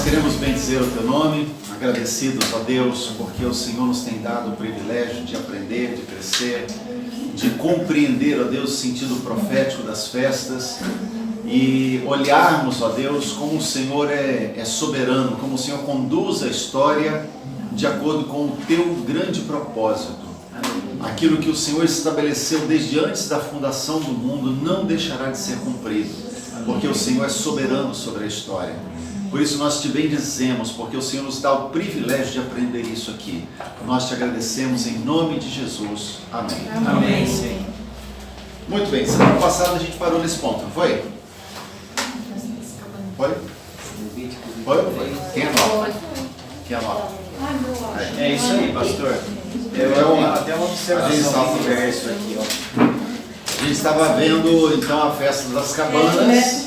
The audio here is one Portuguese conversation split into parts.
nós queremos bendizer o Teu nome, agradecidos a Deus, porque o Senhor nos tem dado o privilégio de aprender, de crescer, de compreender, ó Deus, o sentido profético das festas e olharmos, ó Deus, como o Senhor é soberano, como o Senhor conduz a história de acordo com o Teu grande propósito. Aquilo que o Senhor estabeleceu desde antes da fundação do mundo não deixará de ser cumprido, porque o Senhor é soberano sobre a história. Por isso nós te bendizemos, porque o Senhor nos dá o privilégio de aprender isso aqui. Nós te agradecemos em nome de Jesus. Amém. Amém. Amém. Muito bem, semana passada a gente parou nesse ponto, não foi? Foi? Foi? Quem anota? Quem anota? É isso aí, pastor. Até uma observação desse verso aqui, ó. A gente estava vendo então a festa das cabanas.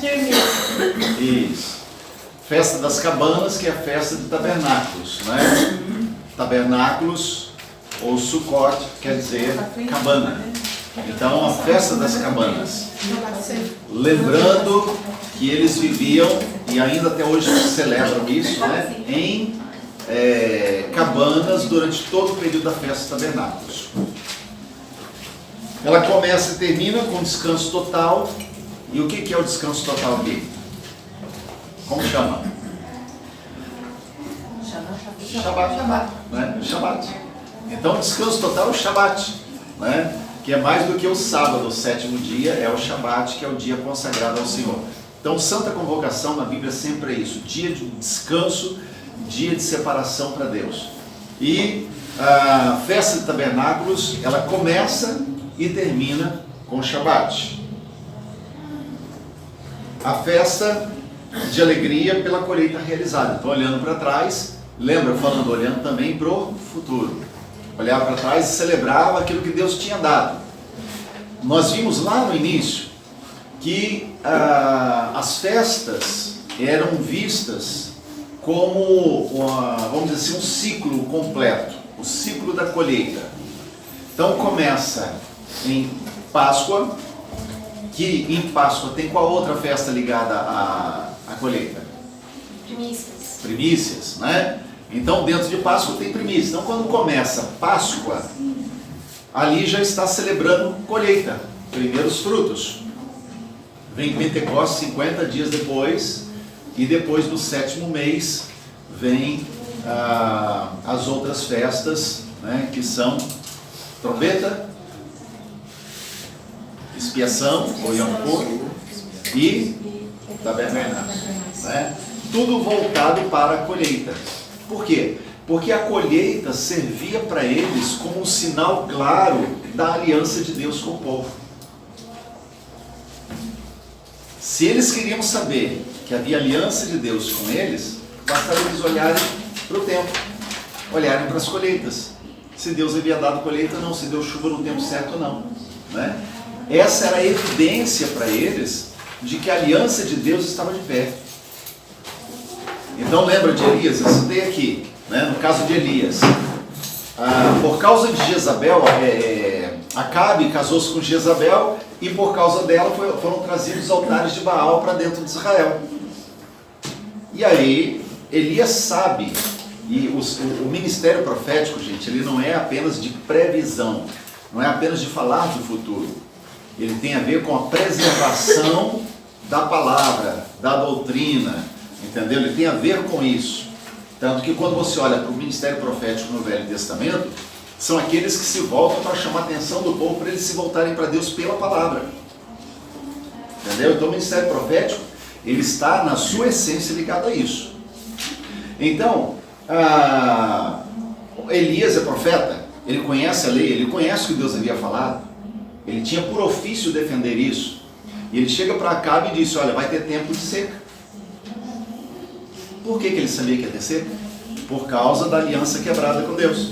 Isso. Festa das cabanas, que é a festa de tabernáculos, né? Tabernáculos ou Sukkot quer dizer cabana. Então a festa das cabanas. Lembrando que eles viviam, e ainda até hoje celebram isso, né? Em cabanas durante todo o período da festa de tabernáculos. Ela começa e termina com descanso total. E o que é o descanso total aqui? Como chama? Shabat. Né? Shabat. Então, o descanso total é o Shabat, né? Que é mais do que o sábado, o sétimo dia, é o Shabat, que é o dia consagrado ao Senhor. Então, santa convocação na Bíblia sempre é isso: dia de descanso, dia de separação para Deus. E a festa de tabernáculos, ela começa e termina com o Shabat. A festa de alegria pela colheita realizada. Então, olhando para trás, lembra, falando, olhando também para o futuro. Olhava para trás e celebrava aquilo que Deus tinha dado. Nós vimos lá no início que as festas eram vistas como, vamos dizer assim, um ciclo completo, o ciclo da colheita. Então começa em Páscoa, que em Páscoa tem qual outra festa ligada à colheita? Primícias, né? Então dentro de Páscoa tem primícias. Então quando começa Páscoa, ali já está celebrando colheita, primeiros frutos. Vem Pentecostes 50 dias depois, e depois do sétimo mês vem as outras festas, né, que são trombeta, expiação, ou Yom Kippur, e tabernáculo, né? Tudo voltado para a colheita. Por quê? Porque a colheita servia para eles como um sinal claro da aliança de Deus com o povo. Se eles queriam saber que havia aliança de Deus com eles, bastava eles olharem para o tempo, olharem para as colheitas. Se Deus havia dado colheita ou não, se deu chuva no tempo certo ou não, né? Essa era a evidência para eles de que a aliança de Deus estava de pé. Então lembra de Elias? Eu citei aqui, né? No caso de Elias, por causa de Jezabel, Acabe casou-se com Jezabel, e por causa dela foram trazidos altares de Baal para dentro de Israel. E aí Elias sabe, e o ministério profético, gente, ele não é apenas de previsão, não é apenas de falar do futuro. Ele tem a ver com a preservação da palavra, da doutrina, entendeu? Ele tem a ver com isso. Tanto que quando você olha para o ministério profético no Velho Testamento, são aqueles que se voltam para chamar a atenção do povo, para eles se voltarem para Deus pela palavra. Entendeu? Então o ministério profético, ele está na sua essência ligado a isso. Então, Elias é profeta, ele conhece a lei, ele conhece o que Deus havia falado, ele tinha por ofício defender isso. E ele chega para Acabe e disse: olha, vai ter tempo de seca. Por que ele sabia que ia ter seca? Por causa da aliança quebrada com Deus.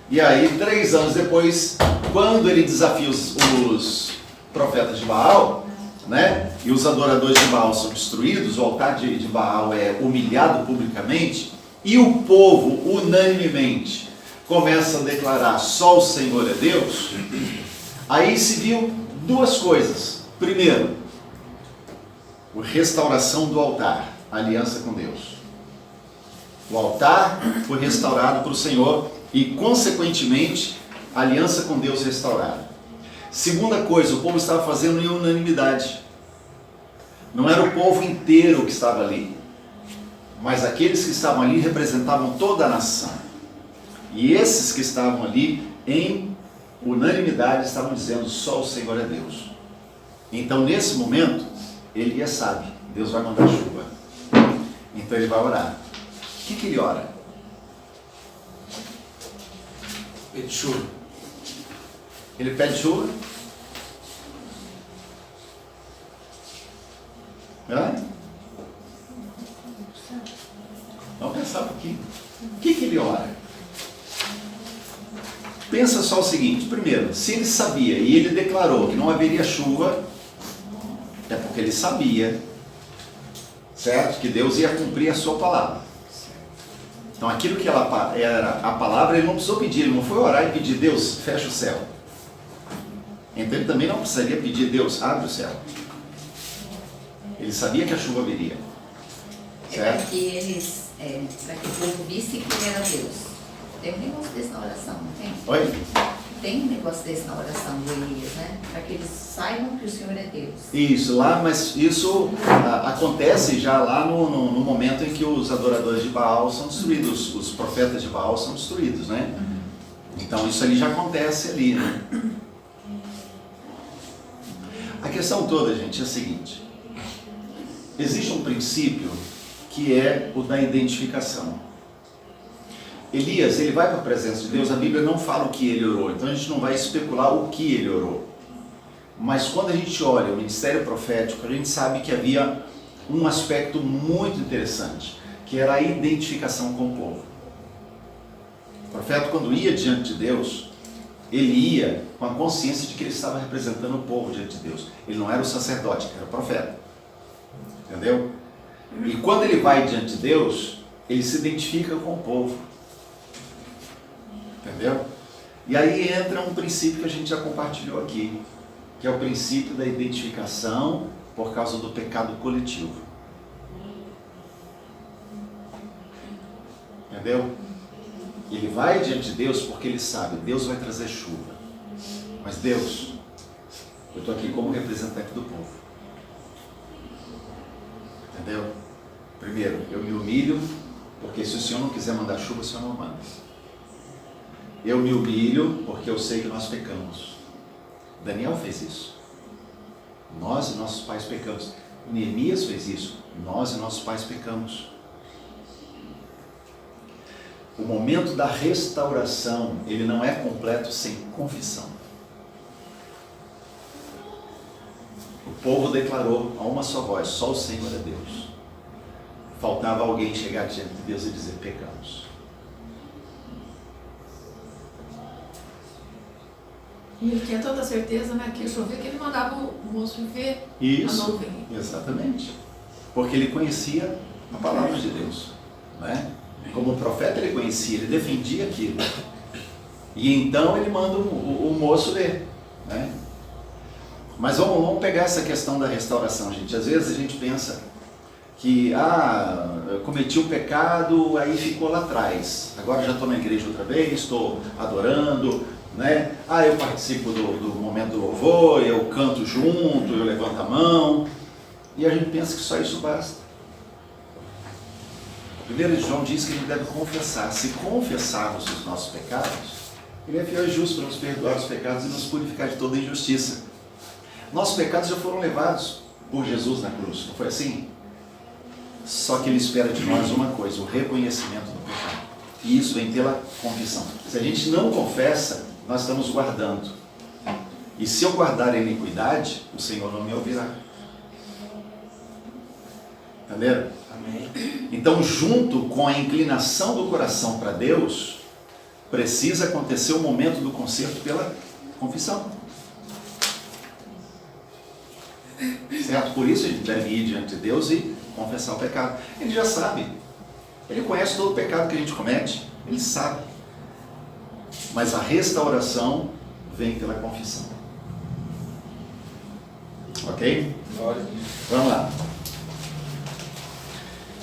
E aí, 3 anos depois, quando ele desafia os profetas de Baal, né, e os adoradores de Baal são destruídos, o altar de Baal é humilhado publicamente, e o povo, unanimemente, começa a declarar: só o Senhor é Deus. Aí se viu 2 coisas. Primeiro, a restauração do altar. a aliança com Deus. O altar foi restaurado para o Senhor e, consequentemente, a aliança com Deus restaurada. Segunda coisa, o povo estava fazendo em unanimidade. Não era o povo inteiro que estava ali, mas aqueles que estavam ali representavam toda a nação. E esses que estavam ali, em unanimidade, estavam dizendo: só o Senhor é Deus. Então, nesse momento, Elias sabe, Deus vai mandar chuva. Então ele vai orar. O que ele ora? Pede chuva. Ele pede chuva? Vamos pensar um pouquinho. O que ele ora? Pensa só o seguinte: primeiro, se ele sabia e ele declarou que não haveria chuva, é porque ele sabia, certo? Que Deus ia cumprir a sua palavra. Então aquilo que ela era a palavra, ele não precisou pedir, ele não foi orar e pedir: Deus, fecha o céu. Então ele também não precisaria pedir: Deus, abre o céu. Ele sabia que a chuva viria. Certo? Para que eles, para que o povo visse que ele era Deus. Tem um negócio desse na oração, não tem? Oi? Tem um negócio desse na oração do Elias, né? Para que eles saibam que o Senhor é Deus. Isso, lá, mas isso acontece já lá no momento em que os adoradores de Baal são destruídos, os profetas de Baal são destruídos, né? Então isso ali já acontece ali, né? A questão toda, gente, é a seguinte: existe um princípio que é o da identificação. Elias, ele vai para a presença de Deus, a Bíblia não fala o que ele orou, então a gente não vai especular o que ele orou. Mas quando a gente olha o ministério profético, a gente sabe que havia um aspecto muito interessante, que era a identificação com o povo. O profeta, quando ia diante de Deus, ele ia com a consciência de que ele estava representando o povo diante de Deus. Ele não era o sacerdote, era o profeta. Entendeu? E quando ele vai diante de Deus, ele se identifica com o povo. Entendeu? E aí entra um princípio que a gente já compartilhou aqui, que é o princípio da identificação por causa do pecado coletivo. Entendeu? Ele vai diante de Deus porque ele sabe, Deus vai trazer chuva. Mas Deus, eu estou aqui como representante do povo. Entendeu? Primeiro, eu me humilho, porque se o Senhor não quiser mandar chuva, o Senhor não manda. Eu me humilho porque eu sei que nós pecamos. Daniel fez isso. Nós e nossos pais pecamos. Neemias fez isso. Nós e nossos pais pecamos. O momento da restauração, ele não é completo sem confissão. O povo declarou a uma só voz: só o Senhor é Deus. Faltava alguém chegar diante de Deus e dizer: pecamos. E ele tinha tanta certeza, né, que chovia, que ele mandava o moço ver isso, a nuvem. Exatamente. Porque ele conhecia a palavra de Deus, né? Como profeta ele conhecia, ele defendia aquilo. E então ele manda o moço ver, né? Mas vamos pegar essa questão da restauração, gente. Às vezes a gente pensa que, eu cometi um pecado, aí ficou lá atrás. Agora já estou na igreja outra vez, estou adorando, né? Eu participo do momento do louvor, eu canto junto, eu levanto a mão. E a gente pensa que só isso basta. 1 João diz que a gente deve confessar. Se confessarmos os nossos pecados, ele é fiel e justo para nos perdoar os pecados e nos purificar de toda injustiça. Nossos pecados já foram levados por Jesus na cruz, não foi assim? Só que ele espera de nós uma coisa: o reconhecimento do pecado. E isso vem pela confissão. Se a gente não confessa, nós estamos guardando. E se eu guardar a iniquidade, o Senhor não me ouvirá. Entenderam? Amém. Então, junto com a inclinação do coração para Deus, precisa acontecer o momento do conserto pela confissão. Certo? Por isso a gente deve ir diante de Deus e confessar o pecado. Ele já sabe. Ele conhece todo o pecado que a gente comete. Ele sabe. Mas a restauração vem pela confissão. Ok? Glória. Vamos lá.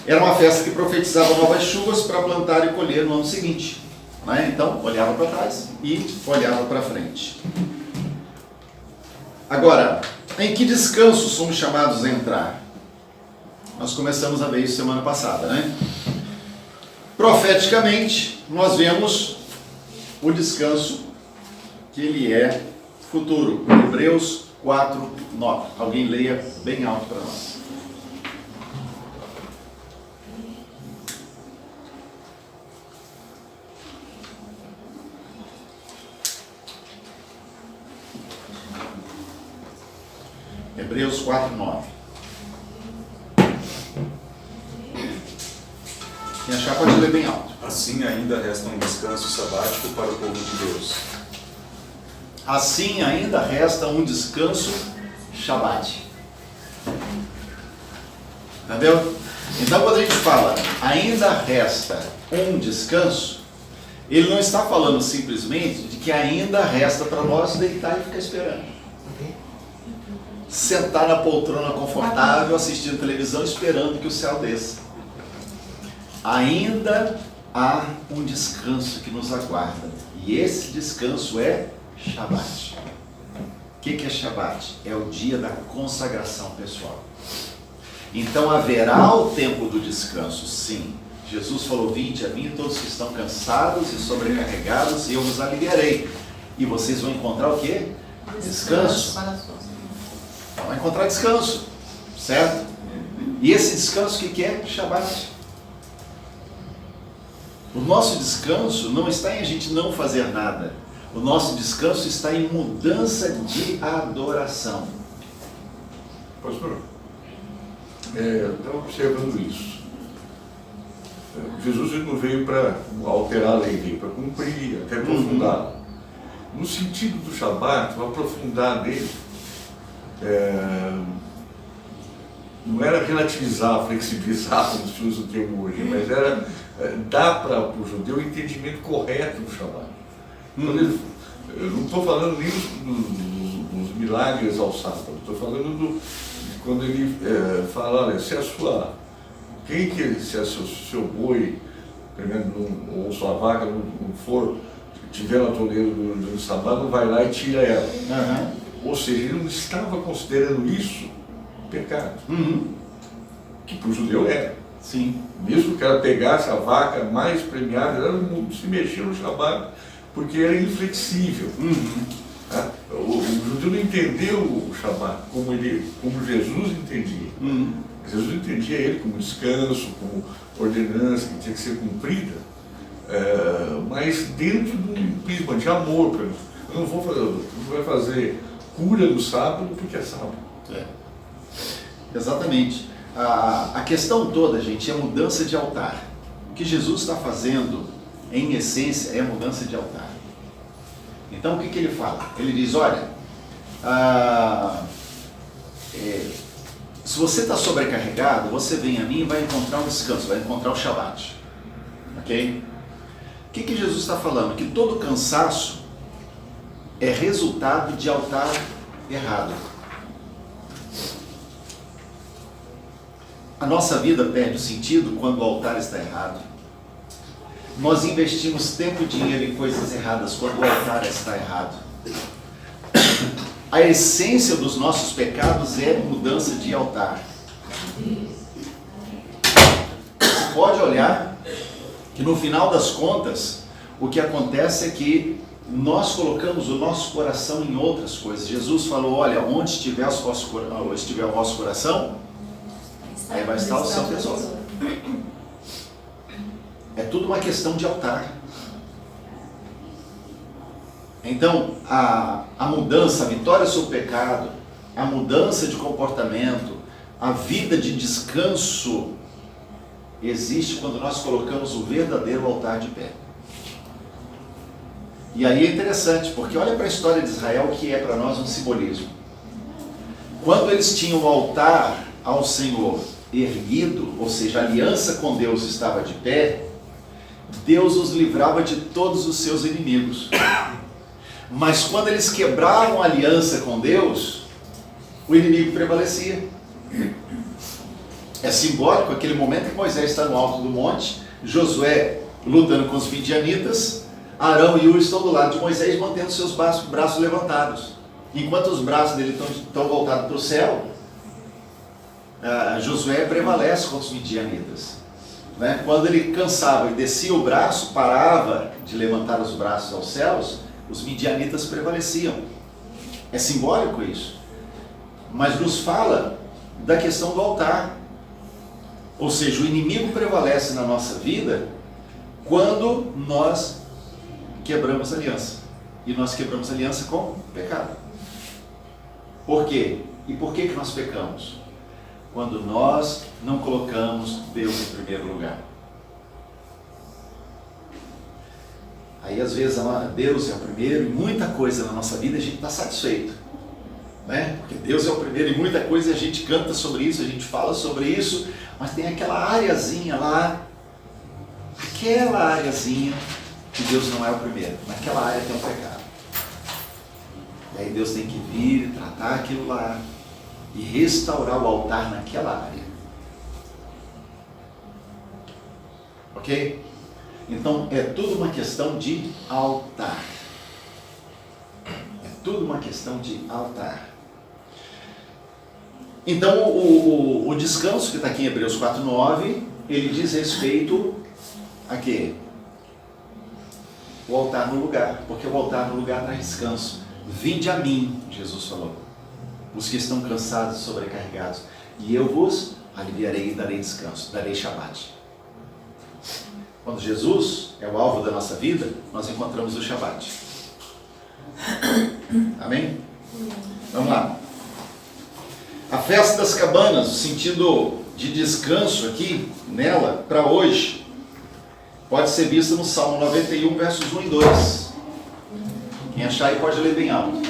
Era uma festa que profetizava novas chuvas para plantar e colher no ano seguinte. Né? Então, olhava para trás e olhava para frente. Agora, em que descanso somos chamados a entrar? Nós começamos a ver isso semana passada, né? Profeticamente, nós vemos o descanso que ele é futuro. Hebreus 4, 9. Alguém leia bem alto para nós. Hebreus 4, 9. Quem achar pode ler bem alto. Assim ainda resta um descanso sabático para o povo de Deus. Assim ainda resta um descanso Shabat. Entendeu? Então quando a gente fala ainda resta um descanso, ele não está falando simplesmente de que ainda resta para nós deitar e ficar esperando. Sentar na poltrona confortável, assistindo televisão, esperando que o céu desça. Ainda há um descanso que nos aguarda. E esse descanso é Shabat. O que é Shabat? É o dia da consagração pessoal. Então haverá o tempo do descanso, sim. Jesus falou: vinde a mim todos que estão cansados e sobrecarregados, e eu vos aliviarei. E vocês vão encontrar o quê? Descanso. Vão encontrar descanso, certo? E esse descanso o que é? Shabat. O nosso descanso não está em a gente não fazer nada. O nosso descanso está em mudança de adoração. Pastor, estava observando isso. Jesus não veio para alterar a lei, veio para cumprir, até aprofundá-la. No sentido do Shabat, o aprofundar dele, não era relativizar, flexibilizar, como se usa o termo hoje, mas era dar para o judeu o entendimento correto do Shabat. Eu não estou falando nem dos milagres ao sábado, estou falando de quando ele fala: olha, se a sua, se a seu boi, ou sua vaca não for, tiver na toleira do sábado, não vai lá e tira ela. Ou seja, ele não estava considerando isso pecado, que para o judeu era. Sim. Mesmo que o cara pegasse a vaca mais premiada, ela não se mexia no Shabat, porque era inflexível. O judeu não entendeu o Shabat como Jesus entendia. Jesus entendia ele como descanso, como ordenança que tinha que ser cumprida, mas dentro de um prisma de amor. Eu não vai fazer cura no sábado porque é sábado. Exatamente. A questão toda, gente, é mudança de altar. O que Jesus está fazendo, em essência, é mudança de altar. Então, o que ele fala? Ele diz: olha, se você está sobrecarregado, você vem a mim e vai encontrar um descanso, vai encontrar o Shabat. Ok? O que Jesus está falando? Que todo cansaço é resultado de altar errado. A nossa vida perde o sentido quando o altar está errado. Nós investimos tempo e dinheiro em coisas erradas quando o altar está errado. A essência dos nossos pecados é mudança de altar. Você pode olhar que no final das contas, o que acontece é que nós colocamos o nosso coração em outras coisas. Jesus falou: olha, onde estiver o vosso coração, aí vai estar o seu tesouro. É tudo uma questão de altar. Então, a mudança, a vitória sobre o pecado, a mudança de comportamento, a vida de descanso, existe quando nós colocamos o verdadeiro altar de pé. E aí é interessante, porque olha para a história de Israel, que é para nós um simbolismo. Quando eles tinham o altar ao Senhor erguido, ou seja, a aliança com Deus estava de pé, Deus os livrava de todos os seus inimigos. Mas quando eles quebravam a aliança com Deus, o inimigo prevalecia. É simbólico aquele momento que Moisés está no alto do monte, Josué lutando com os midianitas, Arão e Hur estão do lado de Moisés mantendo seus braços levantados. Enquanto os braços dele estão voltados para o céu, Josué prevalece contra os midianitas. Né? Quando ele cansava e descia o braço, parava de levantar os braços aos céus, os midianitas prevaleciam. É simbólico isso. Mas nos fala da questão do altar. Ou seja, o inimigo prevalece na nossa vida quando nós quebramos a aliança. E nós quebramos a aliança com o pecado. Por quê? E por que nós pecamos? Quando nós não colocamos Deus em primeiro lugar. Aí às vezes Deus é o primeiro em muita coisa na nossa vida, a gente está satisfeito, né? Porque Deus é o primeiro em muita coisa, a gente canta sobre isso, a gente fala sobre isso, mas tem aquela areazinha lá, aquela areazinha que Deus não é o primeiro, naquela área tem um pecado. E aí Deus tem que vir e tratar aquilo lá e restaurar o altar naquela área. Ok? Então é tudo uma questão de altar. É tudo uma questão de altar. Então o descanso que está aqui em Hebreus 4:9, ele diz respeito a quê? O altar no lugar, porque o altar no lugar traz descanso. Vinde a mim, Jesus falou, os que estão cansados e sobrecarregados, e eu vos aliviarei e darei descanso, darei Shabbat. Quando Jesus é o alvo da nossa vida, nós encontramos o Shabbat. Amém? Vamos lá. A festa das cabanas, o sentido de descanso aqui nela, para hoje, pode ser vista no Salmo 91, versos 1 e 2. Quem achar aí pode ler bem alto.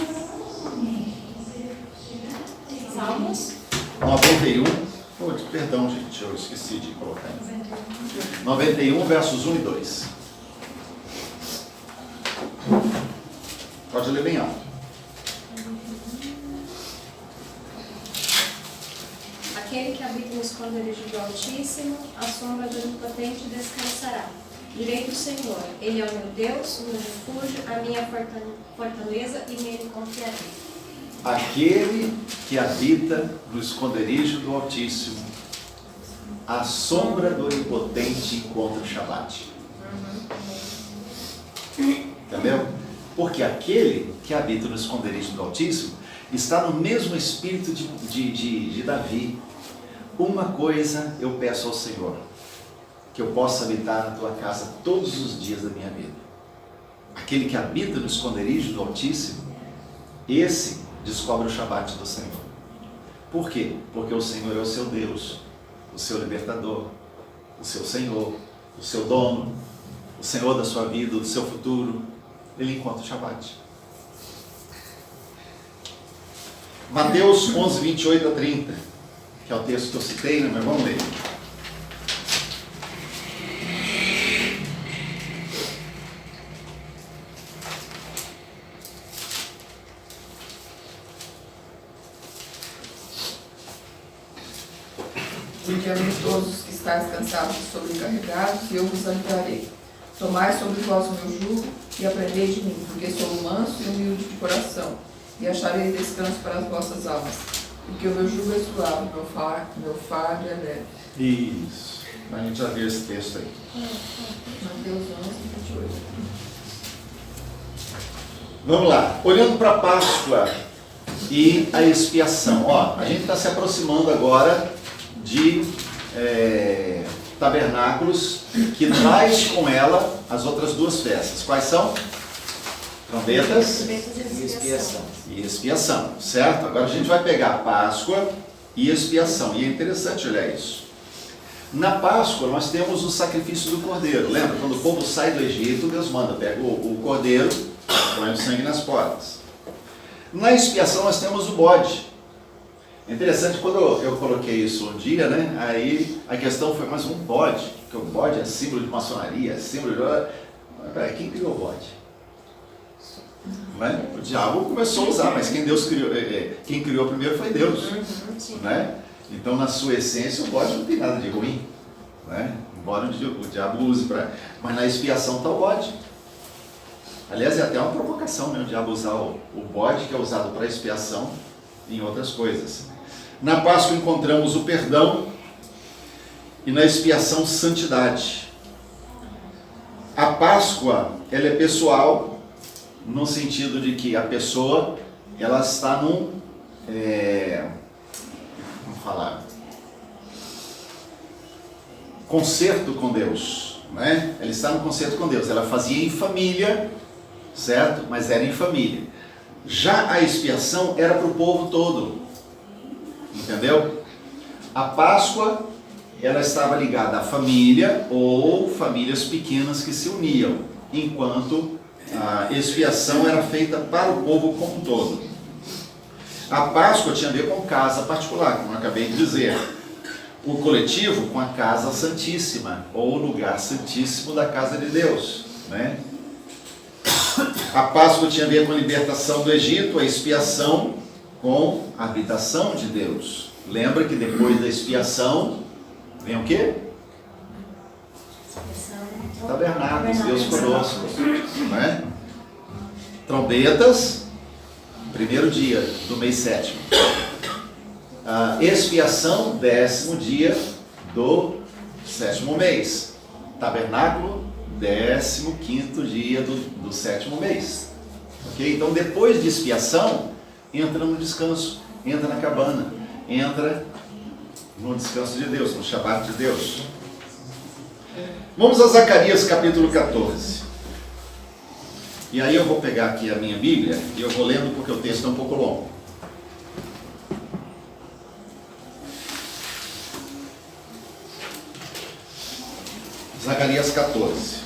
Salmos 91, perdão gente, eu esqueci de colocar. 91, versos 1 e 2. Pode ler bem alto. Aquele que habita no esconderijo do Altíssimo, a sombra do Onipotente descansará. Direi do Senhor, Ele é o meu Deus, o meu refúgio, a minha fortaleza, e nele confiarei. Aquele que habita no esconderijo do Altíssimo, a sombra do Onipotente encontra o Shabbat. Entendeu? Porque aquele que habita no esconderijo do Altíssimo está no mesmo espírito de Davi. Uma coisa eu peço ao Senhor, que eu possa habitar na tua casa todos os dias da minha vida. Aquele que habita no esconderijo do Altíssimo, esse descobre o Shabbat do Senhor. Por quê? Porque o Senhor é o seu Deus, o seu libertador, o seu Senhor, o seu dono, o Senhor da sua vida, do seu futuro. Ele encontra o Shabbat. Mateus 11, 28 a 30, que é o texto que eu citei, né? Mas vamos ler. Vinde a mim todos os que estáis cansados e sobrecarregados, e eu vos aliviarei. Tomai sobre vós o meu jugo e aprendei de mim, porque sou manso e humilde de coração, e acharei descanso para as vossas almas. Porque o meu jugo é suave, meu fardo é leve. Isso. A gente já viu esse texto aí. Mateus 11, 28. Vamos lá. Olhando para a Páscoa e a expiação. Ó, a gente está se aproximando agora de tabernáculos, que traz com ela as outras duas festas. Quais são? Trombetas E expiação. e expiação, certo? Agora a gente vai pegar a Páscoa e expiação. E é interessante olhar isso. Na Páscoa nós temos o sacrifício do cordeiro. Lembra? Quando o povo sai do Egito, Deus manda, pega o cordeiro, põe o sangue nas portas. Na expiação nós temos o bode. É interessante, quando eu coloquei isso um dia, né? Aí a questão foi, mas um bode, porque o bode é símbolo de maçonaria, é símbolo de... Mas quem criou o bode? O diabo começou a usar, mas quem criou primeiro foi Deus. Né? Então, na sua essência, o bode não tem nada de ruim, né? Embora o diabo use para... Mas na expiação está o bode. Aliás, é até uma provocação, né? O diabo usar o bode, que é usado para expiação, em outras coisas. Na Páscoa encontramos o perdão e na expiação santidade. A Páscoa, ela é pessoal, no sentido de que a pessoa, ela está num... vamos falar... concerto com Deus, né? Ela está no concerto com Deus. Ela fazia em família, certo? Mas era em família. Já a expiação era para o povo todo, entendeu? A Páscoa, ela estava ligada à família ou famílias pequenas que se uniam, enquanto a expiação era feita para o povo como um todo. A Páscoa tinha a ver com casa particular, como eu acabei de dizer. O coletivo com a casa santíssima, ou o lugar santíssimo da casa de Deus, né? A Páscoa tinha a ver com a libertação do Egito, a expiação com a habitação de Deus. Lembra que depois da expiação vem o quê? Tabernáculos, Deus conosco, né? Trombetas, primeiro dia do mês sétimo. Expiação, 10º dia do sétimo mês. Tabernáculo, 15º dia do sétimo mês. Ok? Então, depois de expiação, entra no descanso, entra na cabana, entra no descanso de Deus, no Shabat de Deus. Vamos a Zacarias capítulo 14. E aí eu vou pegar aqui a minha Bíblia e eu vou lendo porque o texto é um pouco longo. Zacarias 14.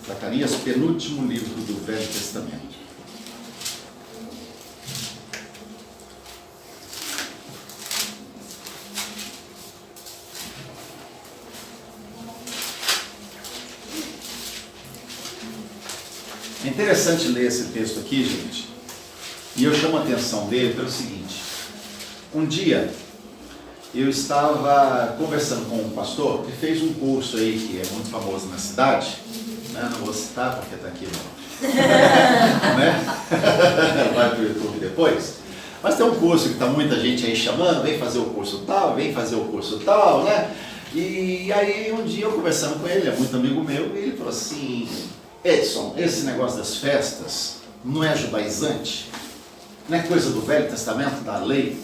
Zacarias, penúltimo livro do Velho Testamento. É interessante ler esse texto aqui, gente. E eu chamo a atenção dele pelo seguinte: um dia eu estava conversando com um pastor que fez um curso aí que é muito famoso na cidade, né? Não vou citar porque está aqui no... né? Vai para o YouTube depois. Mas tem um curso que está muita gente aí chamando, vem fazer o curso tal, vem fazer o curso tal, né? E aí um dia eu conversando com ele, é muito amigo meu, e ele falou assim: Edson, esse negócio das festas não é judaizante? Não é coisa do Velho Testamento, da lei?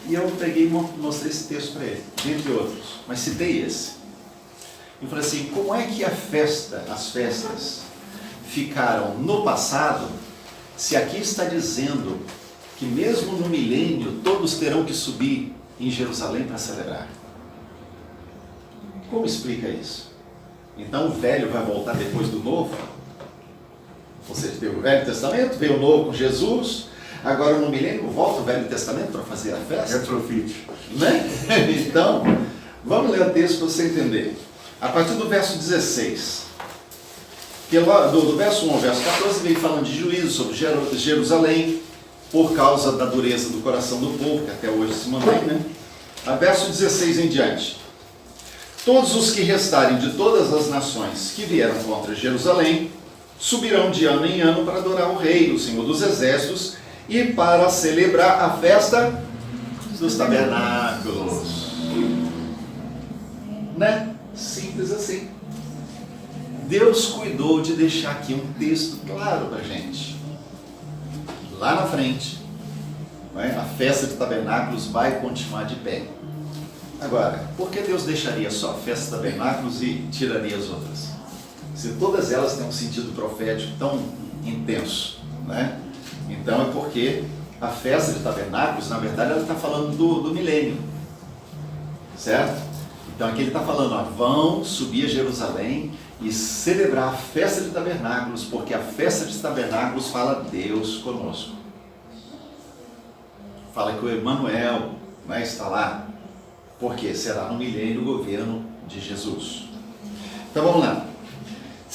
E eu peguei e mostrei esse texto para ele, dentre outros, mas citei esse. E falei assim: como é que as festas ficaram no passado, se aqui está dizendo que mesmo no milênio todos terão que subir em Jerusalém para celebrar? Como explica isso? Então o velho vai voltar depois do novo? Ou seja, teve o Velho Testamento, veio o novo com Jesus, agora no milênio volta o Velho Testamento para fazer a festa? Retrofit. Né? Então, vamos ler o texto para você entender. A partir do verso 16, que do verso 1 ao verso 14, vem falando de juízo sobre Jerusalém, por causa da dureza do coração do povo, que até hoje se mantém, né? A verso 16 em diante: todos os que restarem de todas as nações que vieram contra Jerusalém subirão de ano em ano para adorar o Rei, o Senhor dos Exércitos, e para celebrar a festa dos tabernáculos. Né? Simples assim. Deus cuidou de deixar aqui um texto claro para a gente. Lá na frente, né, a festa de tabernáculos vai continuar de pé. Agora, por que Deus deixaria só a festa de tabernáculos e tiraria as outras? Se todas elas têm um sentido profético tão intenso, né? Então é porque a festa de tabernáculos, na verdade, ela está falando do milênio, certo? Então aqui ele está falando, ó, vão subir a Jerusalém e celebrar a festa de tabernáculos, porque a festa de tabernáculos fala Deus conosco. Fala que o Emmanuel, né, está lá, porque será no milênio o governo de Jesus. Então vamos lá.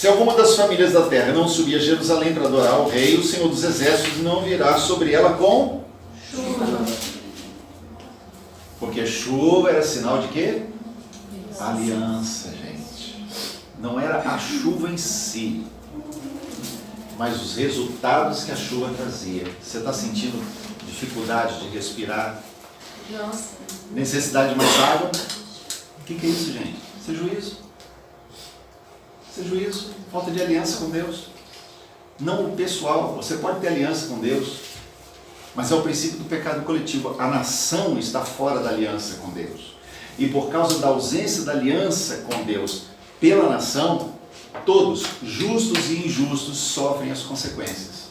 Se alguma das famílias da terra não subir a Jerusalém para adorar ao rei, o Senhor dos Exércitos não virá sobre ela com chuva. Porque chuva era sinal de quê? Aliança, gente. Não era a chuva em si, mas os resultados que a chuva trazia. Você está sentindo dificuldade de respirar? Nossa. Necessidade de mais água? O que é isso, gente? Isso é juízo. Isso é juízo. Falta de aliança com Deus. Não o pessoal. Você pode ter aliança com Deus, mas é o princípio do pecado coletivo. A nação está fora da aliança com Deus. E por causa da ausência da aliança com Deus pela nação, todos, justos e injustos, sofrem as consequências.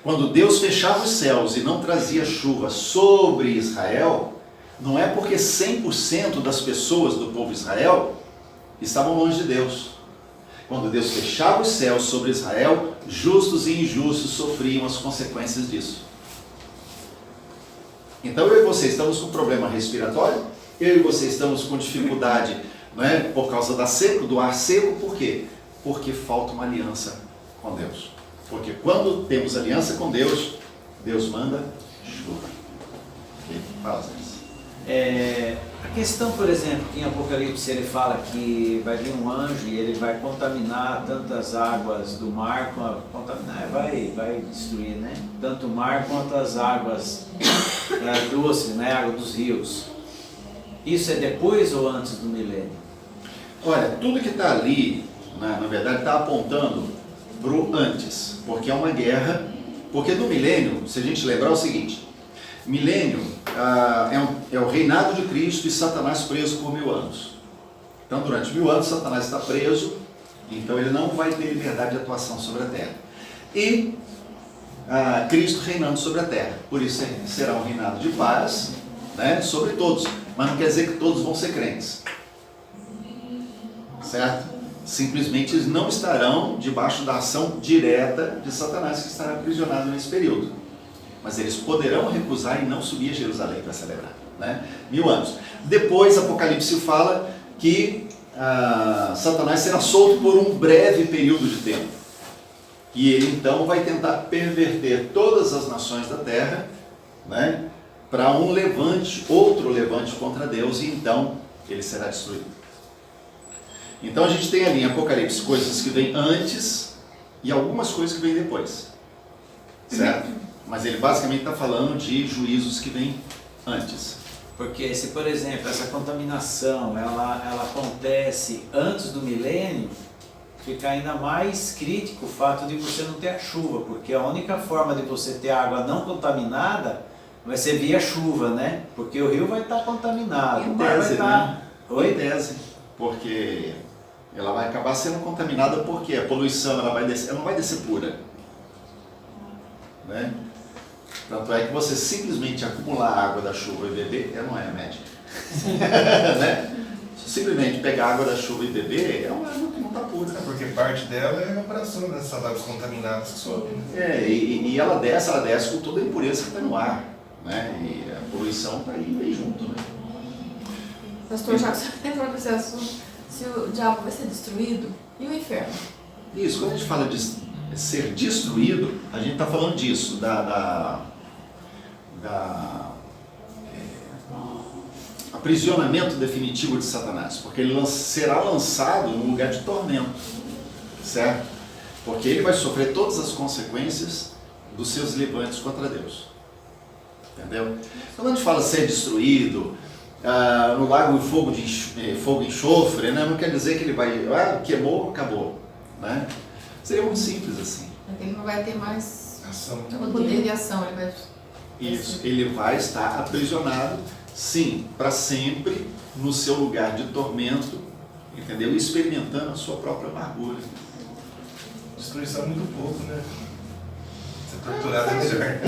Quando Deus fechava os céus e não trazia chuva sobre Israel, não é porque 100% das pessoas do povo de Israel estavam longe de Deus. Quando Deus fechava os céus sobre Israel, justos e injustos sofriam as consequências disso. Então eu e você estamos com problema respiratório, eu e você estamos com dificuldade, não é, por causa do ar seco, por quê? Porque falta uma aliança com Deus. Porque quando temos aliança com Deus, Deus manda chuva. Fala, Zé. A questão, por exemplo, que em Apocalipse ele fala que vai vir um anjo e ele vai contaminar tantas águas do mar, vai destruir, né? Tanto o mar quanto as águas doces, né? Água dos rios. Isso é depois ou antes do milênio? Olha, tudo que está ali, na verdade, está apontando para o antes, porque é uma guerra, porque no milênio, se a gente lembrar o seguinte, milênio é o reinado de Cristo e Satanás preso por 1000 anos. Então, durante 1000 anos, Satanás está preso, então ele não vai ter liberdade de atuação sobre a terra. E Cristo reinando sobre a terra, por isso será um reinado de paz, né, sobre todos, mas não quer dizer que todos vão ser crentes, certo? Simplesmente eles não estarão debaixo da ação direta de Satanás, que estará aprisionado nesse período. Mas eles poderão recusar e não subir a Jerusalém para celebrar, né? 1000 anos. Depois, Apocalipse fala que Satanás será solto por um breve período de tempo. E ele então vai tentar perverter todas as nações da terra, né, para outro levante contra Deus, e então ele será destruído. Então a gente tem ali em Apocalipse coisas que vêm antes e algumas coisas que vêm depois, certo? Mas ele basicamente está falando de juízos que vêm antes. Porque se, por exemplo, essa contaminação ela acontece antes do milênio, fica ainda mais crítico o fato de você não ter a chuva, porque a única forma de você ter água não contaminada vai ser via chuva, né? Porque o rio vai estar contaminado, o mar vai estar... Oi? Em tese, porque ela vai acabar sendo contaminada, porque a poluição ela não vai descer pura, né? Tanto é que você simplesmente acumular a água da chuva e beber, ela não é médica. Né? Simplesmente pegar a água da chuva e beber, é uma água que não está pura. Porque parte dela é a evaporação dessas águas contaminadas que sobem. E ela desce com toda a impureza que está no ar, né? E a poluição está aí junto, né? Pastor, já que você entrou nesse assunto, se o diabo vai ser destruído, e o inferno? Isso, quando a gente fala de ser destruído, a gente está falando disso, aprisionamento definitivo de Satanás, porque ele será lançado num lugar de tormento, certo? Porque ele vai sofrer todas as consequências dos seus levantes contra Deus, entendeu? Então, quando a gente fala ser destruído, no lago fogo e enxofre, né? Não quer dizer que ele vai, queimou, acabou, né? Seria muito simples assim. Ele não vai ter mais Ação. poder de ação, ele vai... Isso, ele vai estar aprisionado, sim, para sempre, no seu lugar de tormento, entendeu? Experimentando a sua própria amargura. Destruição é muito pouco, né? Ser torturado é melhor.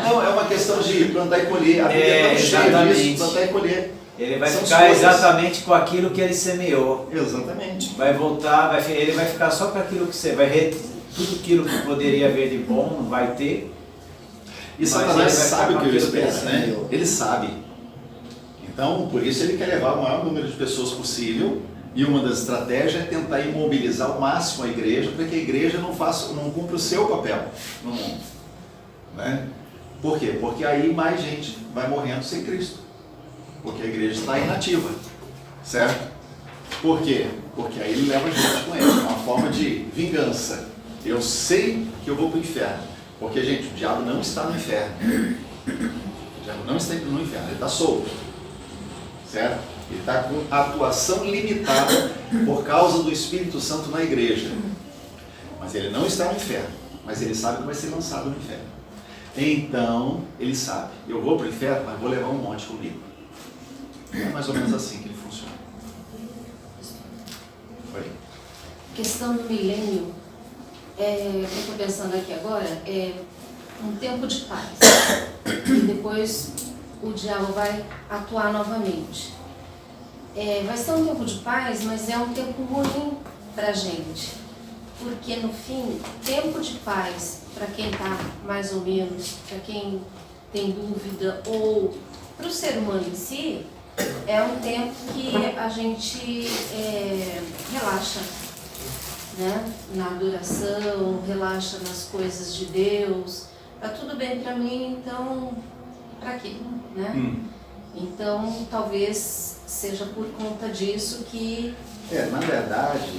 Não, é uma questão de plantar e colher. A Bíblia é tão cheia disso, plantar e colher. Ele vai São ficar coisas. exatamente com aquilo que ele semeou. Exatamente. Vai voltar, ele vai ficar só com aquilo que você vai tudo aquilo que poderia haver de bom, não vai ter. E Satanás sabe o que ele aquilo que espera, ele né? semeou. Ele sabe. Então, por isso ele quer levar o maior número de pessoas possível, e uma das estratégias é tentar imobilizar ao máximo a igreja, para que a igreja não cumpra o seu papel no mundo. Né? Por quê? Porque aí mais gente vai morrendo sem Cristo. Porque a igreja está inativa. Certo? Por quê? Porque aí ele leva a gente com ele. É uma forma de vingança. Eu sei que eu vou para o inferno. Porque, gente, o diabo não está no inferno. O diabo não está no inferno. Ele está solto. Certo? Ele está com atuação limitada por causa do Espírito Santo na igreja. Mas ele não está no inferno. Mas ele sabe que vai ser lançado no inferno. Então, ele sabe. Eu vou para o inferno, mas vou levar um monte comigo. É mais ou menos assim que ele funciona. Oi. Questão do milênio, eu estou pensando aqui agora, é um tempo de paz. E depois o diabo vai atuar novamente. Vai ser um tempo de paz, mas é um tempo ruim para a gente. Porque no fim, tempo de paz, para quem está mais ou menos, para quem tem dúvida, ou para o ser humano em si, é um tempo que a gente relaxa, né? Na adoração, relaxa nas coisas de Deus. Tá tudo bem para mim, então para quê? Né? Então talvez seja por conta disso que... Na verdade,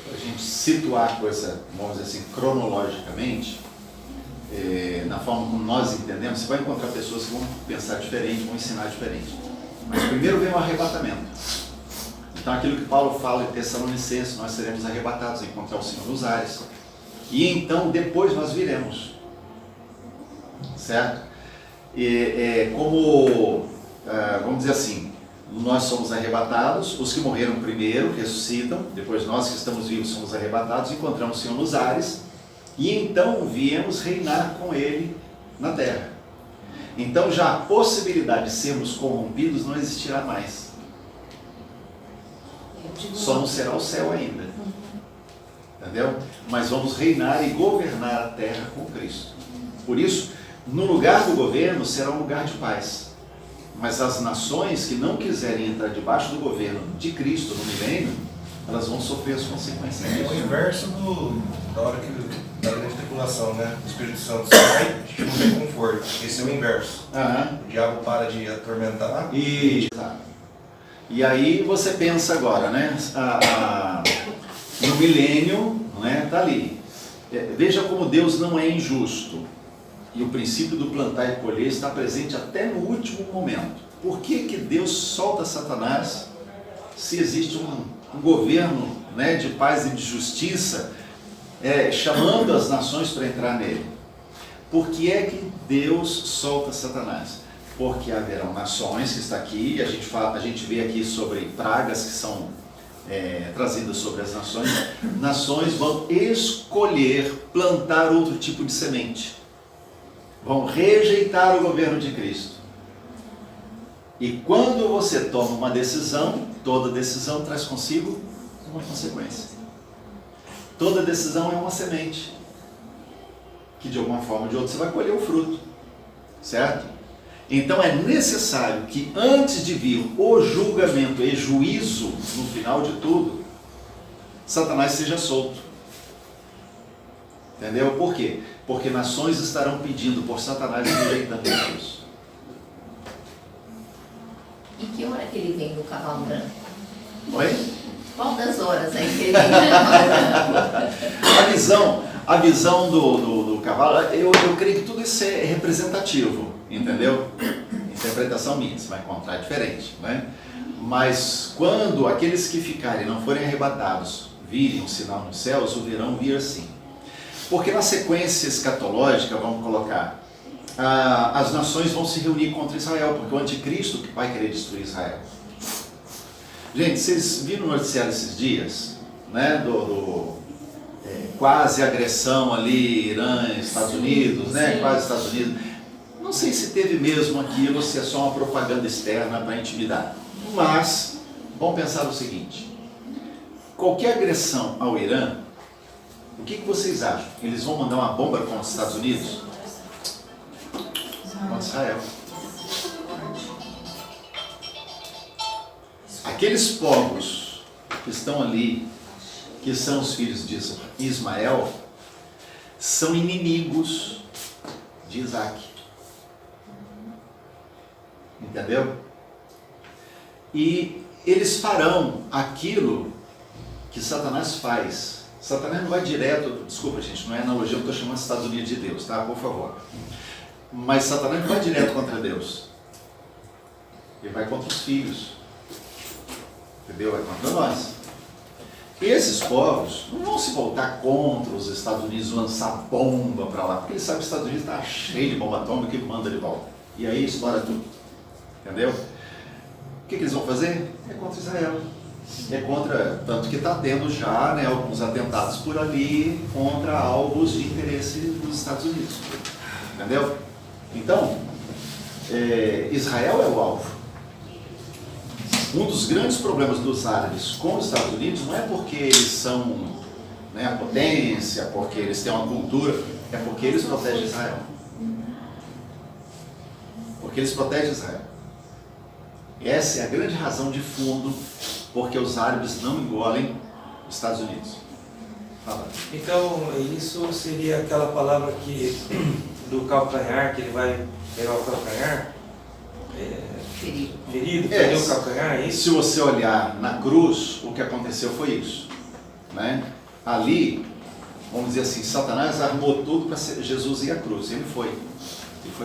para a gente situar a coisa, vamos dizer assim, cronologicamente, na forma como nós entendemos, você vai encontrar pessoas que vão pensar diferente, vão ensinar diferente. Mas primeiro vem o arrebatamento. Então aquilo que Paulo fala em Tessalonicenses, nós seremos arrebatados, encontrar o Senhor nos ares. E então depois nós viremos. Certo? Vamos dizer assim, nós somos arrebatados, os que morreram primeiro ressuscitam, depois nós que estamos vivos somos arrebatados, encontramos o Senhor nos ares, e então viemos reinar com Ele na terra. Então já a possibilidade de sermos corrompidos não existirá mais. Só não será o céu ainda. Entendeu? Mas vamos reinar e governar a terra com Cristo. Por isso, no lugar do governo será um lugar de paz. Mas as nações que não quiserem entrar debaixo do governo de Cristo no milênio, elas vão sofrer as consequências disso. É o inverso da hora da grande tribulação, né? O Espírito Santo sai e não tem conforto. Esse é o inverso. O diabo para de atormentar. E aí você pensa agora, né? No milênio, né? Tá ali. Veja como Deus não é injusto. E o princípio do plantar e colher está presente até no último momento. Por que Deus solta Satanás se existe um governo, né, de paz e de justiça, chamando as nações para entrar nele? Por que é que Deus solta Satanás? Porque haverão nações, que está aqui, e a gente vê aqui sobre pragas que são trazidas sobre as nações. Nações vão escolher plantar outro tipo de semente. Vão rejeitar o governo de Cristo. E quando você toma uma decisão, toda decisão traz consigo uma consequência. Toda decisão é uma semente, que de alguma forma ou de outra você vai colher o fruto. Certo? Então é necessário que antes de vir o julgamento e juízo, no final de tudo, Satanás seja solto. Entendeu? Por quê? Porque nações estarão pedindo por Satanás e rejeitando Jesus. E que hora que ele vem do cavalo branco? Oi? Qual das horas aí que ele vem do cavalo branco? A visão do cavalo, eu creio que tudo isso é representativo, entendeu? Interpretação minha, você vai encontrar diferente, né? Mas quando aqueles que ficarem não forem arrebatados, virem um sinal nos céus, o verão vir assim. Porque na sequência escatológica, vamos colocar, as nações vão se reunir contra Israel, porque o anticristo que vai querer destruir Israel. Gente, vocês viram no noticiário esses dias, né, quase agressão ali, Irã, Estados Unidos, né, quase Estados Unidos. Não sei se teve mesmo aquilo ou se é só uma propaganda externa para intimidar. Mas, vamos pensar o seguinte, qualquer agressão ao Irã, o que vocês acham? Eles vão mandar uma bomba contra os Estados Unidos? Contra Israel. aqueles povos que estão ali, que são os filhos de Ismael, são inimigos de Isaac. Entendeu? E eles farão aquilo que Satanás faz. Satanás não vai direto, desculpa gente, não é analogia, eu estou chamando os Estados Unidos de Deus, tá? Por favor. Mas Satanás não vai direto contra Deus. Ele vai contra os filhos. Entendeu? Vai contra nós. Esses povos não vão se voltar contra os Estados Unidos, lançar bomba para lá, porque eles sabem que os Estados Unidos está cheio de bomba atômica e manda de volta. E aí estoura tudo. Entendeu? O que eles vão fazer? É contra Israel. É contra, tanto que está tendo já, né, alguns atentados por ali contra alvos de interesse dos Estados Unidos. Entendeu? Então, Israel é o alvo. Um dos grandes problemas dos árabes com os Estados Unidos não é porque eles são, né, a potência, porque eles têm uma cultura, é porque eles protegem Israel. Porque eles protegem Israel. Essa é a grande razão de fundo porque os árabes não engolem os Estados Unidos. Fala. Então, isso seria aquela palavra que do calcanhar, que ele vai pegar o calcanhar? Ferido, perder o calcanhar, é isso? Se você olhar na cruz, o que aconteceu foi isso. Né? Ali, vamos dizer assim, Satanás armou tudo para Jesus ir à cruz. Ele foi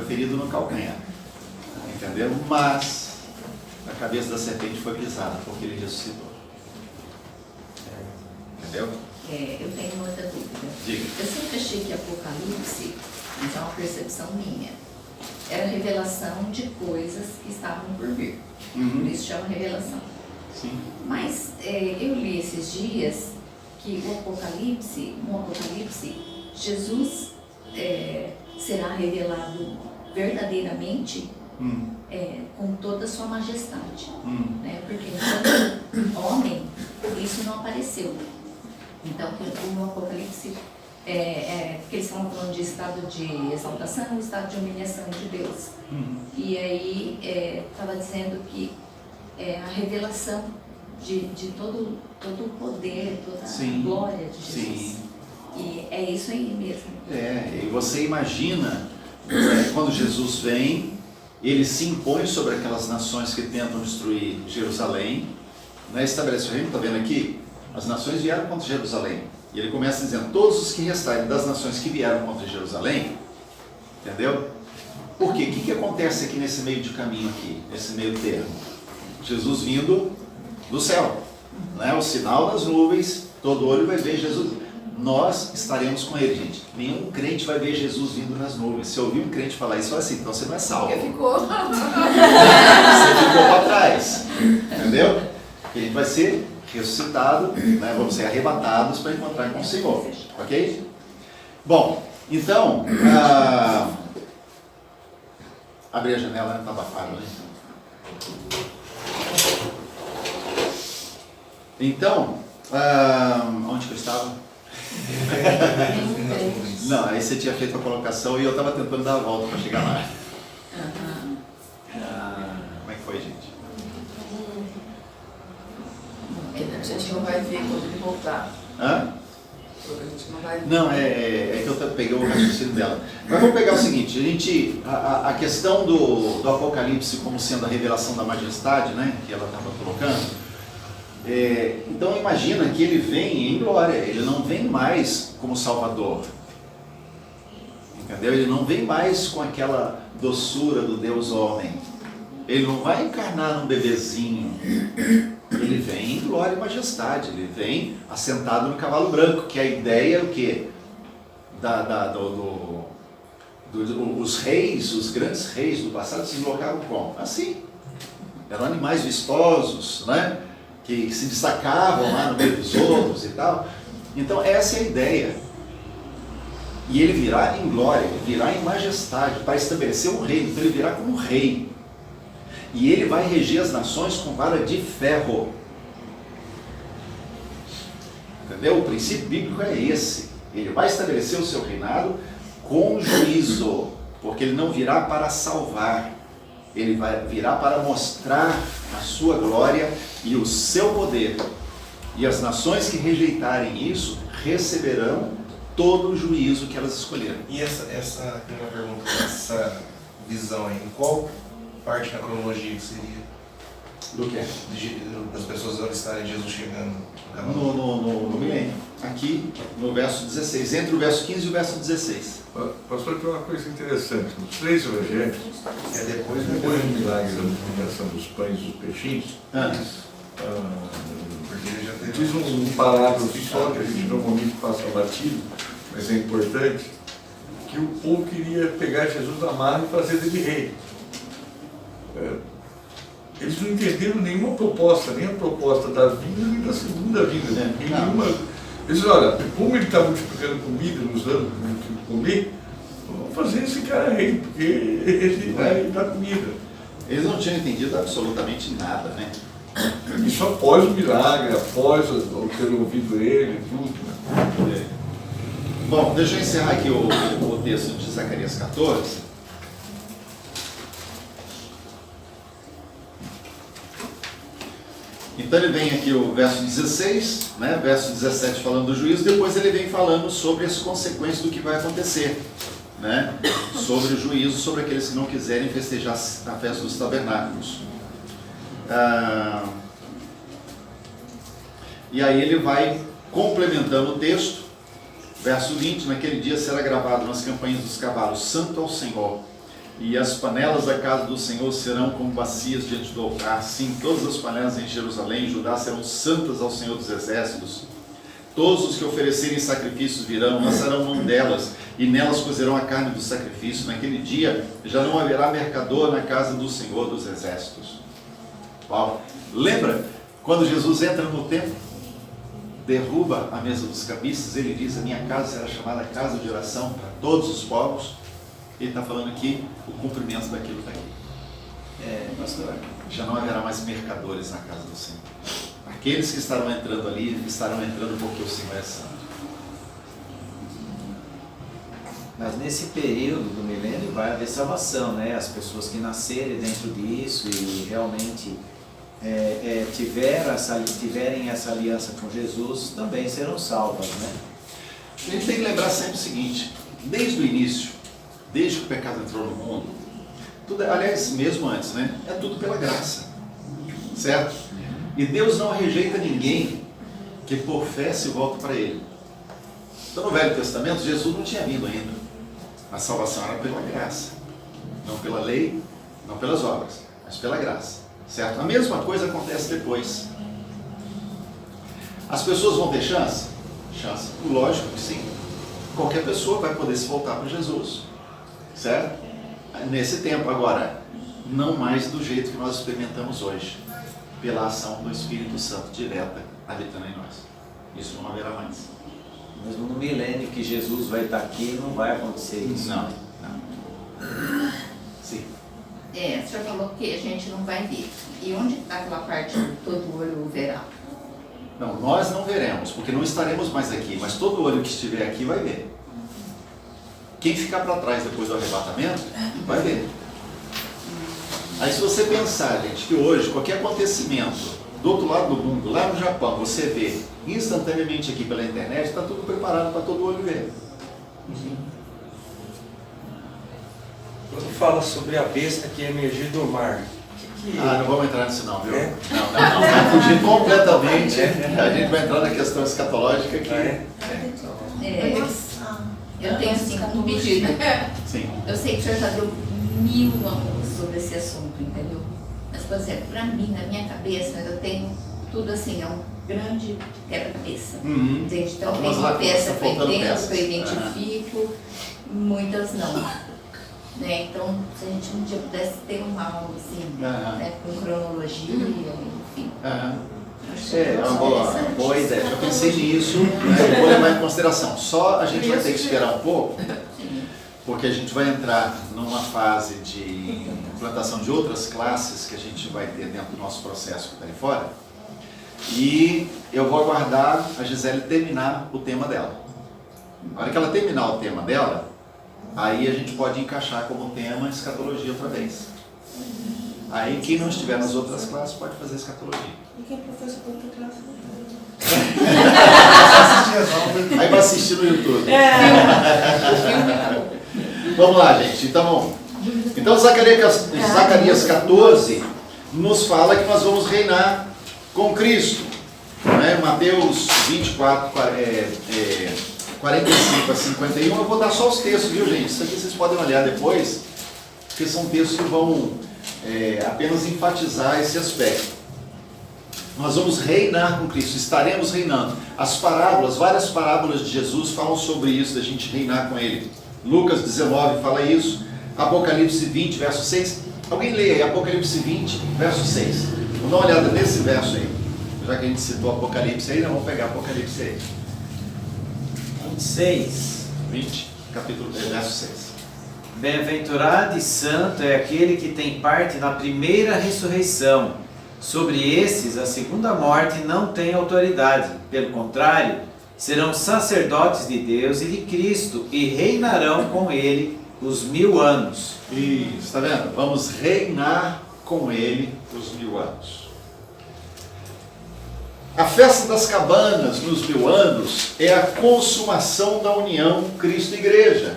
ferido no calcanhar. Entendeu? Mas a cabeça da serpente foi pisada, porque ele ressuscitou. Entendeu? Eu tenho uma outra dúvida. Diga. Eu sempre achei que Apocalipse, mas é uma percepção minha, era revelação de coisas que estavam por vir. Por isso chama revelação. Sim. Mas eu li esses dias que no Apocalipse, Jesus será revelado verdadeiramente com toda a sua majestade. Né? Porque enquanto homem, isso não apareceu. Então, no Apocalipse, porque eles estavam falando de estado de exaltação e estado de humilhação de Deus. E aí estava dizendo que a revelação de todo o poder, toda a glória de Jesus. Sim. E é isso aí mesmo. E você imagina, quando Jesus vem, ele se impõe sobre aquelas nações que tentam destruir Jerusalém, né? Estabelece o reino, está vendo aqui? As nações vieram contra Jerusalém. E ele começa dizendo, todos os que restarem das nações que vieram contra Jerusalém, entendeu? Por quê? O que acontece aqui nesse meio de caminho aqui, nesse meio termo? Jesus vindo do céu, né? O sinal das nuvens, todo olho vai ver Jesus. Nós estaremos com ele, gente. Nenhum crente vai ver Jesus vindo nas nuvens. Se ouvir um crente falar isso, fala assim, então você não é salvo. Porque ficou. Você ficou para trás, entendeu? Ele vai ser ressuscitado, né? Vamos ser arrebatados para encontrar com o Senhor, ok? Bom, então, abrir a janela, está abafado, né? Então, onde que eu estava? Não, aí você tinha feito a colocação e eu estava tentando dar a volta para chegar lá. Como é que foi, gente? A gente não vai ver quando ele voltar. Hã? A gente não vai ver. Não, é que eu peguei o raciocínio dela. Mas vamos pegar o seguinte, a questão do Apocalipse como sendo a revelação da majestade, né, que ela estava colocando, então imagina que ele vem em glória, ele não vem mais como Salvador, entendeu? Ele não vem mais com aquela doçura do Deus homem, ele não vai encarnar num bebezinho, ele vem em glória e majestade, ele vem assentado no cavalo branco, que a ideia é o quê? Os reis, os grandes reis do passado se deslocavam como? Assim, eram animais vistosos, né? Que se destacavam lá no meio dos outros e tal. Então essa é a ideia. E ele virá em glória, ele virá em majestade, para estabelecer um reino. Então ele virá como rei. E ele vai reger as nações com vara de ferro. Entendeu? O princípio bíblico é esse. Ele vai estabelecer o seu reinado com juízo, porque ele não virá para salvar, ele virá para mostrar a sua glória e o seu poder. E as nações que rejeitarem isso receberão todo o juízo que elas escolheram. E essa primeira pergunta, essa visão aí, em qual parte da cronologia que seria? Do que? Das pessoas alistarem Jesus chegando no milênio. Aqui no verso 16, entre o verso 15 e o verso 16. Pastor, tem uma coisa interessante. Nos 3 evangelhos, depois do milagre da multiplicação dos pães e dos peixinhos, diz um parágrafo só que a gente normalmente passa batido, mas é importante, que o povo queria pegar Jesus na marra e fazer dele rei. Eles não entenderam nenhuma proposta, nem a proposta da vinda nem da segunda vinda. Eles disseram, olha, como ele está multiplicando comida, nos dando o que comer, vamos fazer esse cara rei, porque ele vai dar comida. Eles não tinham entendido absolutamente nada, né? Isso após o milagre, após o ter ouvido ele, tudo. Né? Bom, deixa eu encerrar aqui o texto de Zacarias 14. Então ele vem aqui o verso 16, né? Verso 17 falando do juízo, depois ele vem falando sobre as consequências do que vai acontecer, né? Sobre o juízo, sobre aqueles que não quiserem festejar a festa dos tabernáculos. E aí ele vai complementando o texto, verso 20, naquele dia será gravado nas campanhas dos cavalos, Santo ao Senhor, e as panelas da casa do Senhor serão como bacias diante do altar. Sim, todas as panelas em Jerusalém e Judá serão santas ao Senhor dos Exércitos. Todos os que oferecerem sacrifícios virão, lançarão mão delas, e nelas cozerão a carne do sacrifício. Naquele dia já não haverá mercador na casa do Senhor dos Exércitos. Uau. Lembra quando Jesus entra no templo, derruba a mesa dos cabeças, ele diz, a minha casa será chamada casa de oração para todos os povos. Ele está falando aqui o cumprimento daquilo que está aqui. Pastor, já não haverá mais mercadores na casa do Senhor. Aqueles que estarão entrando ali, estarão entrando porque o Senhor é santo. Mas nesse período do milênio vai haver salvação, né? As pessoas que nascerem dentro disso e realmente tiverem essa aliança com Jesus também serão salvas, né? A gente tem que lembrar sempre o seguinte, desde o início, desde que o pecado entrou no mundo, tudo, aliás, mesmo antes, né? É tudo pela graça, certo? E Deus não rejeita ninguém que por fé se volta para Ele. Então no Velho Testamento, Jesus não tinha vindo ainda. A salvação era pela graça, não pela lei, não pelas obras, mas pela graça, certo? A mesma coisa acontece depois. As pessoas vão ter chance? Chance, lógico que sim. Qualquer pessoa vai poder se voltar para Jesus, certo? Nesse tempo agora, não mais do jeito que nós experimentamos hoje, pela ação do Espírito Santo direta habitando em nós. Isso não haverá mais. Mesmo no milênio que Jesus vai estar aqui, não vai acontecer isso. Não. Sim. O senhor falou que a gente não vai ver. E onde está aquela parte do todo olho verá? Não, nós não veremos, porque não estaremos mais aqui, mas todo olho que estiver aqui vai ver. Quem ficar para trás depois do arrebatamento, vai ver. Aí se você pensar, gente, que hoje qualquer acontecimento do outro lado do mundo, lá no Japão, você vê instantaneamente aqui pela internet, está tudo preparado para todo olho ver. Quando fala sobre a besta que emergiu do mar, não vamos entrar nisso não, viu? Não, vai fugir completamente. A gente vai entrar na questão escatológica aqui. Eu tenho assim um pedido. Sim. Eu sei que o senhor já deu 1000 aulas sobre esse assunto, entendeu? Mas, por exemplo, para mim, na minha cabeça, eu tenho tudo assim, é um grande quebra-cabeça. Entende? Então, tem uma peça que eu entendo, que eu identifico, muitas não. Né? Então, se a gente um dia pudesse ter uma aula assim, né? Com cronologia, enfim. É uma boa ideia. Eu pensei nisso, né? Vou levar em consideração. Só a gente vai ter que esperar um pouco, porque a gente vai entrar numa fase de implantação de outras classes que a gente vai ter dentro do nosso processo que está ali fora. E eu vou aguardar a Gisele terminar o tema dela. Na hora que ela terminar o tema dela, aí a gente pode encaixar como tema escatologia outra vez. Aí quem não estiver nas outras classes pode fazer escatologia. E quem é professor de outra classe não pode. Aí vai assistir no YouTube. Vamos lá, gente. Então Zacarias 14 nos fala que nós vamos reinar com Cristo. Né? Mateus 24, 45 a 51. Eu vou dar só os textos, viu, gente? Isso aqui vocês podem olhar depois, porque são textos que vão apenas enfatizar esse aspecto. Nós vamos reinar com Cristo, estaremos reinando. As parábolas, várias parábolas de Jesus falam sobre isso, da gente reinar com Ele. Lucas 19 fala isso, Apocalipse 20, verso 6. Alguém leia aí, Apocalipse 20, verso 6. Vamos dar uma olhada nesse verso aí. Já que a gente citou Apocalipse aí, nós vamos pegar Apocalipse aí. 20, verso 6. Bem-aventurado e santo é aquele que tem parte na primeira ressurreição. Sobre esses, a segunda morte não tem autoridade. Pelo contrário, serão sacerdotes de Deus e de Cristo e reinarão com Ele os 1000 anos. Isso, está vendo? Vamos reinar com Ele os 1000 anos. A festa das cabanas nos 1000 anos é a consumação da união Cristo-Igreja.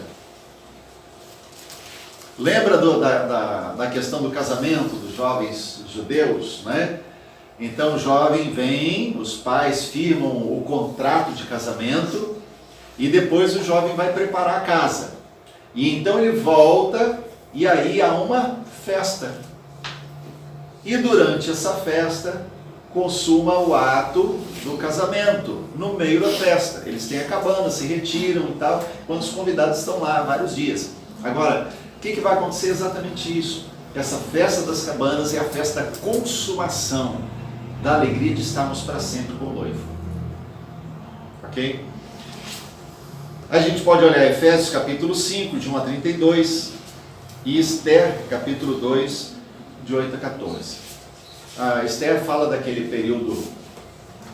Lembra da questão do casamento dos jovens judeus, né? Então o jovem vem, os pais firmam o contrato de casamento e depois o jovem vai preparar a casa. E então ele volta e aí há uma festa. E durante essa festa consuma o ato do casamento, no meio da festa. Eles têm a cabana, se retiram e tal, quando os convidados estão lá vários dias. Agora, o que vai acontecer? Exatamente isso. Essa festa das cabanas é a festa da consumação, da alegria de estarmos para sempre com o noivo. Ok? A gente pode olhar Efésios capítulo 5, de 1 a 32, e Esther capítulo 2, de 8 a 14. A Esther fala daquele período,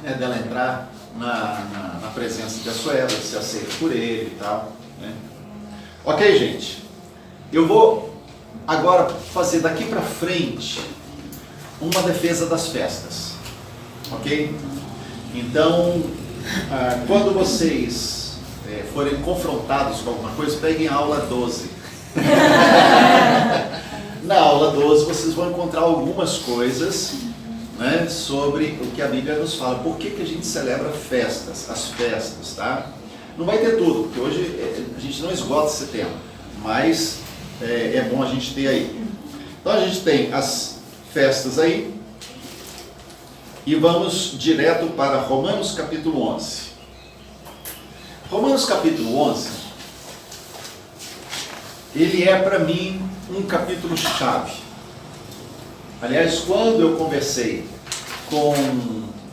né, dela entrar na presença de Assuero, de ser aceita por ele e tal. Né? Ok, gente? Eu vou agora fazer daqui para frente uma defesa das festas, ok? Então, quando vocês forem confrontados com alguma coisa, peguem a aula 12. Na aula 12 vocês vão encontrar algumas coisas, né, sobre o que a Bíblia nos fala. Por que a gente celebra festas, as festas, tá? Não vai ter tudo, porque hoje a gente não esgota esse tema, mas é bom a gente ter aí. Então a gente tem as festas aí e vamos direto para Romanos capítulo 11. Romanos capítulo 11, ele é para mim um capítulo chave. Aliás, quando eu conversei com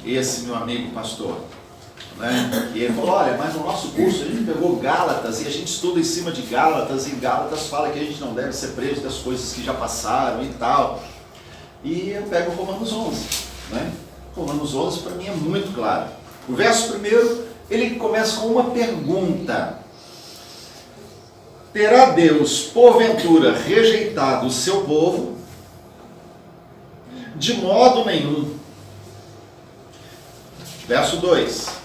esse meu amigo pastor, né, e ele falou, olha, mas no nosso curso a gente pegou Gálatas e a gente estuda em cima de Gálatas, e Gálatas fala que a gente não deve ser preso das coisas que já passaram e tal. E eu pego Romanos 11, né? Romanos 11 para mim é muito claro. O verso primeiro, ele começa com uma pergunta: terá Deus porventura rejeitado o seu povo? De modo nenhum. Verso 2.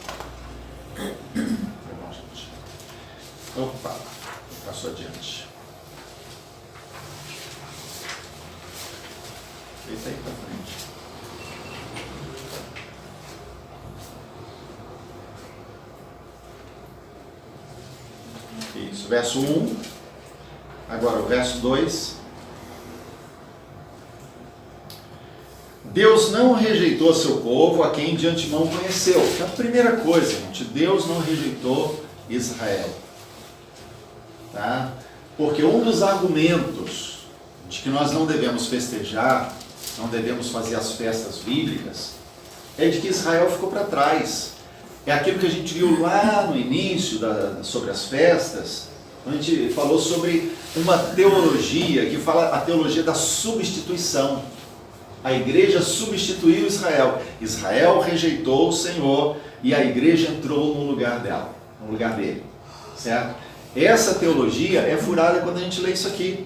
Opa, passou adiante. Eita aí para frente. Isso, verso 1. Agora o verso 2. Deus não rejeitou seu povo, a quem de antemão conheceu. Então, a primeira coisa, gente, Deus não rejeitou Israel. Tá? Porque um dos argumentos de que nós não devemos festejar, não devemos fazer as festas bíblicas, é de que Israel ficou para trás. É aquilo que a gente viu lá no início sobre as festas, a gente falou sobre uma teologia que fala a teologia da substituição. A igreja substituiu Israel. Israel rejeitou o Senhor e a igreja entrou no lugar dela, no lugar dele. Certo? Essa teologia é furada quando a gente lê isso aqui.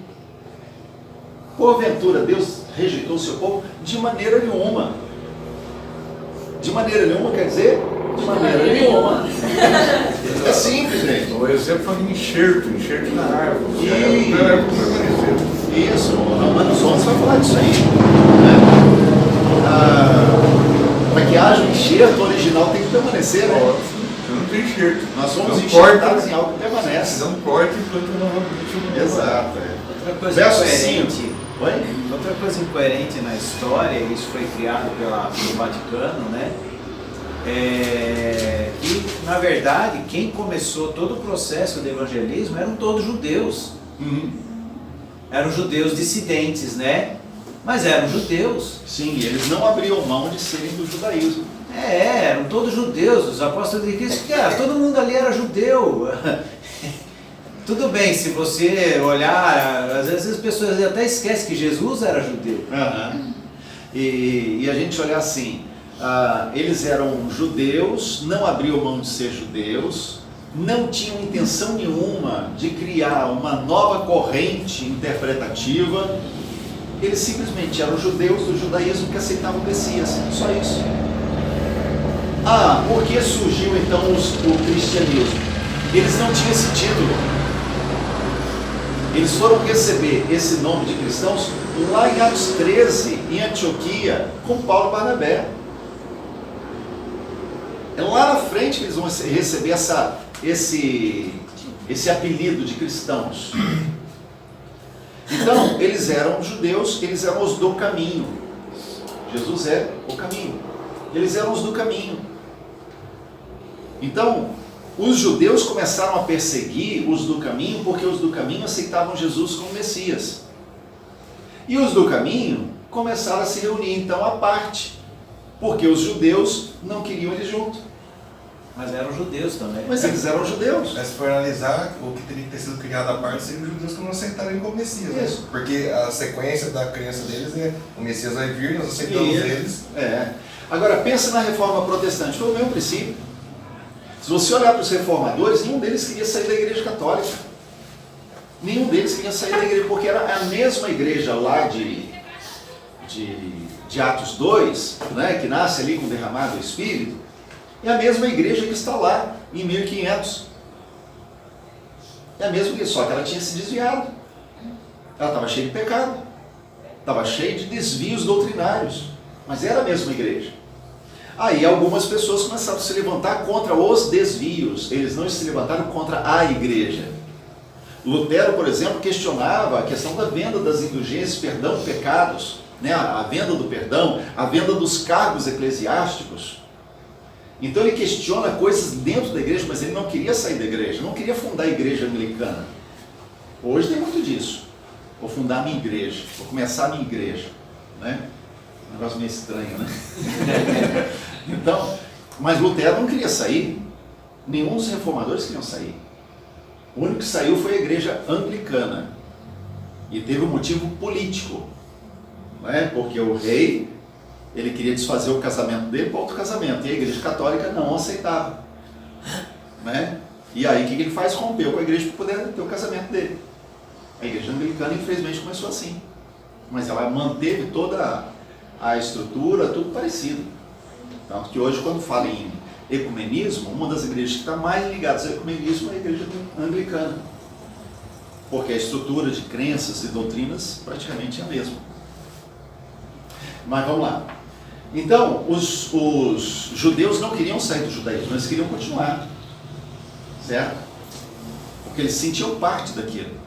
Porventura, Deus rejeitou o seu povo? De maneira nenhuma. De maneira nenhuma quer dizer? De maneira nenhuma. É simples, gente. O exemplo foi de enxerto na árvore. Isso, Romanos 11 vai falar disso aí. Né? Para que haja um enxerto, o original tem que permanecer, né? Você não tem enxerto. Nós somos enxertados em algo que permanece. Não corta e planta novamente. Exato. Outra coisa incoerente. Outra coisa incoerente na história, isso foi criado pelo Vaticano, né? Que, na verdade, quem começou todo o processo de evangelismo eram todos judeus. Eram judeus dissidentes, né? Mas eram judeus. Sim, eles não abriam mão de serem do judaísmo. Eram todos judeus. Os apóstolos de Cristo, todo mundo ali era judeu. Tudo bem, se você olhar, às vezes as pessoas até esquecem que Jesus era judeu. E a gente olhar assim, eles eram judeus, não abriam mão de ser judeus, não tinham intenção nenhuma de criar uma nova corrente interpretativa, eles simplesmente eram judeus do judaísmo que aceitavam o Messias, só isso. Por que surgiu então o cristianismo? Eles não tinham esse título. Eles foram receber esse nome de cristãos lá em Atos 13, em Antioquia, com Paulo e Barnabé. É lá na frente que eles vão receber esse apelido de cristãos. Então, eles eram judeus, eles eram os do caminho. Jesus é o caminho. Eles eram os do caminho. Então, os judeus começaram a perseguir os do caminho porque os do caminho aceitavam Jesus como Messias. E os do caminho começaram a se reunir então à parte, porque os judeus não queriam eles junto. Mas eram judeus também. Mas eles eram judeus. Mas se for analisar, o que teria que ter sido criado à parte seriam os judeus que não aceitaram ele como Messias. Né? Porque a sequência da crença deles é o Messias vai vir, nós aceitamos eles. Agora, pensa na reforma protestante, foi o mesmo princípio. Se você olhar para os reformadores, nenhum deles queria sair da igreja católica. Nenhum deles queria sair da igreja, porque era a mesma igreja lá de Atos 2, né, que nasce ali com o derramado do Espírito, é a mesma igreja que está lá em 1500. É a mesma igreja, só que ela tinha se desviado. Ela estava cheia de pecado, estava cheia de desvios doutrinários, mas era a mesma igreja. Aí algumas pessoas começaram a se levantar contra os desvios, eles não se levantaram contra a igreja. Lutero, por exemplo, questionava a questão da venda das indulgências, perdão de pecados, né? A venda do perdão, a venda dos cargos eclesiásticos. Então ele questiona coisas dentro da igreja, mas ele não queria sair da igreja, não queria fundar a igreja anglicana. Hoje tem muito disso. Vou fundar a minha igreja, vou começar a minha igreja, né? Um negócio meio estranho, né? Então, mas Lutero não queria sair, nenhum dos reformadores queriam sair. O único que saiu foi a igreja anglicana, e teve um motivo político, né? Porque o rei, ele queria desfazer o casamento dele para outro casamento, e a igreja católica não aceitava, né? E aí o que ele faz? Rompeu com a igreja para poder ter o casamento dele. A igreja anglicana infelizmente começou assim, mas ela manteve toda a estrutura, tudo parecido. Tanto que hoje, quando fala em ecumenismo, uma das igrejas que está mais ligada ao ecumenismo é a igreja anglicana, porque a estrutura de crenças e doutrinas praticamente é a mesma. Mas vamos lá. Então, os judeus não queriam sair do judaísmo, eles queriam continuar, certo? Porque eles sentiam parte daquilo.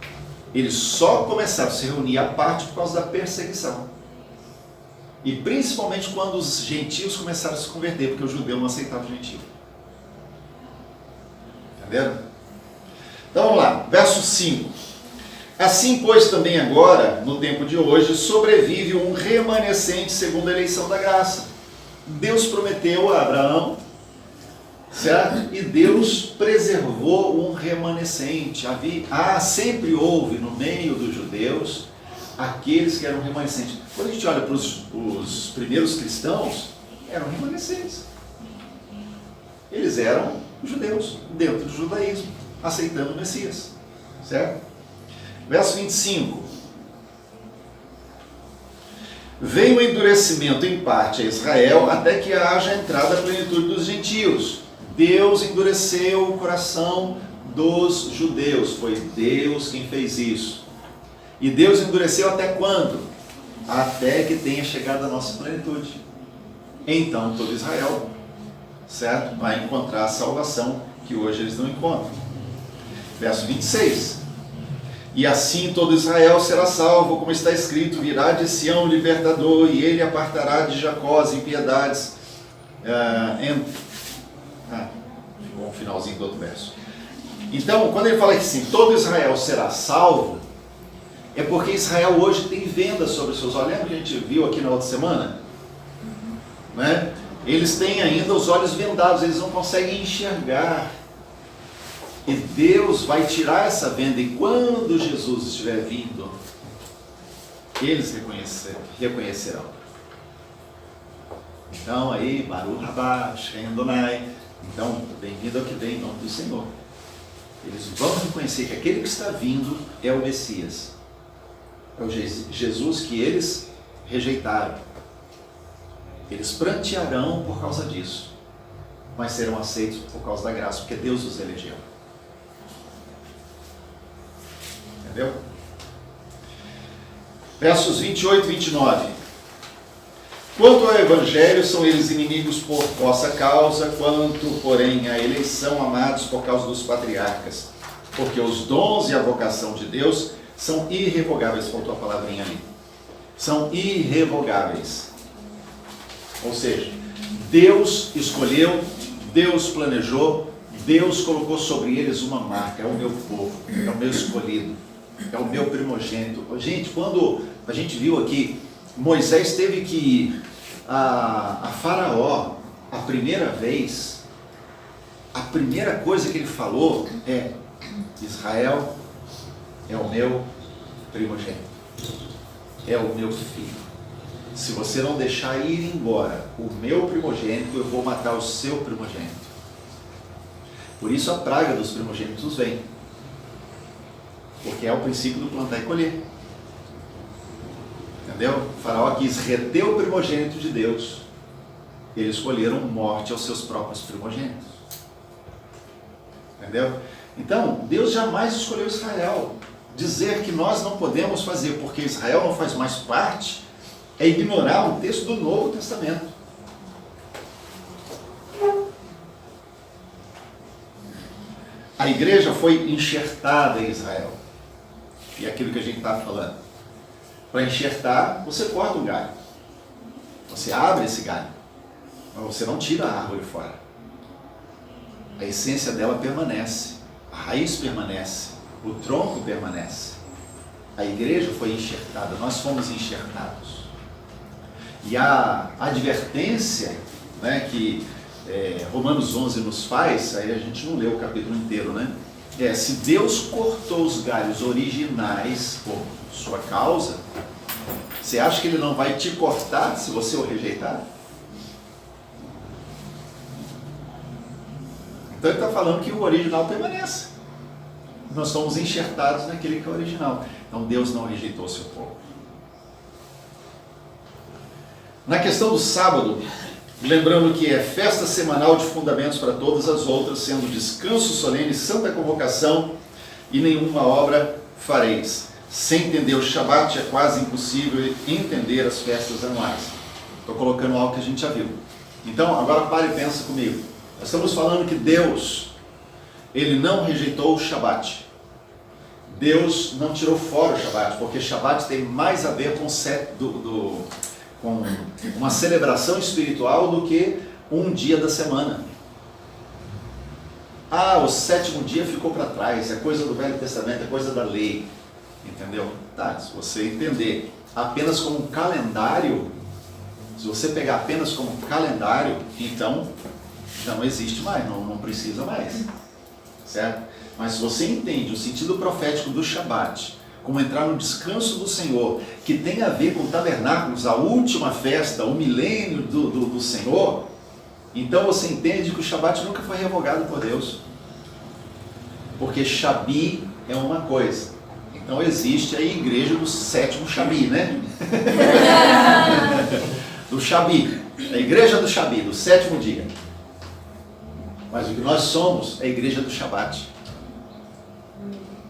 Eles só começaram a se reunir à parte por causa da perseguição. E principalmente quando os gentios começaram a se converter, porque o judeu não aceitava o gentio. Entenderam? Então vamos lá, verso 5. Assim, pois, também agora, no tempo de hoje, sobrevive um remanescente segundo a eleição da graça. Deus prometeu a Abraão, certo? E Deus preservou um remanescente. Sempre houve no meio dos judeus aqueles que eram remanescentes. Quando a gente olha para os primeiros cristãos, eram remanescentes. Eles eram judeus, dentro do judaísmo, aceitando o Messias. Certo? Verso 25. Vem o endurecimento em parte a Israel, até que haja entrada à plenitude dos gentios. Deus endureceu o coração dos judeus, foi Deus quem fez isso. E Deus endureceu até quando? Até que tenha chegado a nossa plenitude. Então todo Israel, certo? Vai encontrar a salvação que hoje eles não encontram. Verso 26. E assim todo Israel será salvo, como está escrito, virá de Sião o libertador, e ele apartará de Jacó as impiedades. Ficou um finalzinho do outro verso. Então, quando ele fala que assim, todo Israel será salvo, é porque Israel hoje tem vendas sobre os seus olhos. Lembra que a gente viu aqui na outra semana? Né? Eles têm ainda os olhos vendados, eles não conseguem enxergar. E Deus vai tirar essa venda, e quando Jesus estiver vindo, eles reconhecerão. Então aí, Baruch Rabá, Shem Adonai, então, bem-vindo ao que vem em nome do Senhor. Eles vão reconhecer que aquele que está vindo é o Messias, é o Jesus que eles rejeitaram. Eles prantearão por causa disso, mas serão aceitos por causa da graça, porque Deus os elegeu. Entendeu? Versos 28 e 29. Quanto ao Evangelho, são eles inimigos por vossa causa, quanto, porém, à eleição, amados por causa dos patriarcas. Porque os dons e a vocação de Deus são irrevogáveis. Faltou a palavrinha ali. São irrevogáveis. Ou seja, Deus escolheu, Deus planejou, Deus colocou sobre eles uma marca. É o meu povo, é o meu escolhido, é o meu primogênito. Gente, quando a gente viu aqui, Moisés teve que ir a Faraó a primeira vez, a primeira coisa que ele falou é: Israel é o meu primogênito, é o meu filho. Se você não deixar ir embora o meu primogênito, eu vou matar o seu primogênito. Por isso a praga dos primogênitos vem, porque é o princípio do plantar e colher. Entendeu? O faraó quis reter o primogênito de Deus. Eles escolheram morte aos seus próprios primogênitos. Entendeu? Então, Deus jamais escolheu Israel. Dizer que nós não podemos fazer porque Israel não faz mais parte é ignorar um texto do Novo Testamento. A igreja foi enxertada em Israel. E é aquilo que a gente está falando. Para enxertar, você corta um galho. Você abre esse galho. Mas você não tira a árvore fora. A essência dela permanece. A raiz permanece. O tronco permanece. A igreja foi enxertada. Nós fomos enxertados. E a advertência, né, que Romanos 11 nos faz, aí a gente não leu o capítulo inteiro, né? Se Deus cortou os galhos originais por sua causa, você acha que Ele não vai te cortar se você o rejeitar? Então Ele está falando que o original permanece. Nós somos enxertados naquele que é original. Então Deus não rejeitou o seu povo. Na questão do sábado, lembrando que é festa semanal de fundamentos para todas as outras, sendo descanso solene, santa convocação, e nenhuma obra fareis. Sem entender o Shabat é quase impossível entender as festas anuais. Estou colocando algo que a gente já viu. Então, agora pare e pensa comigo. Nós estamos falando que Deus, Ele não rejeitou o Shabat. Deus não tirou fora o Shabat, porque Shabat tem mais a ver com com uma celebração espiritual do que um dia da semana. O sétimo dia ficou para trás, é coisa do Velho Testamento, é coisa da lei. Entendeu? Tá, se você entender apenas como um calendário, se você pegar apenas como calendário, então já não existe mais, não precisa mais. Certo? Mas se você entende o sentido profético do Shabat, como entrar no descanso do Senhor, que tem a ver com tabernáculos, a última festa, o milênio do Senhor, então você entende que o Shabat nunca foi revogado por Deus. Porque Shabi é uma coisa, Então existe aí a igreja do sétimo Shabi, né? Do Shabi, a igreja do Shabi, do sétimo dia. Mas o que nós somos é a igreja do Shabat,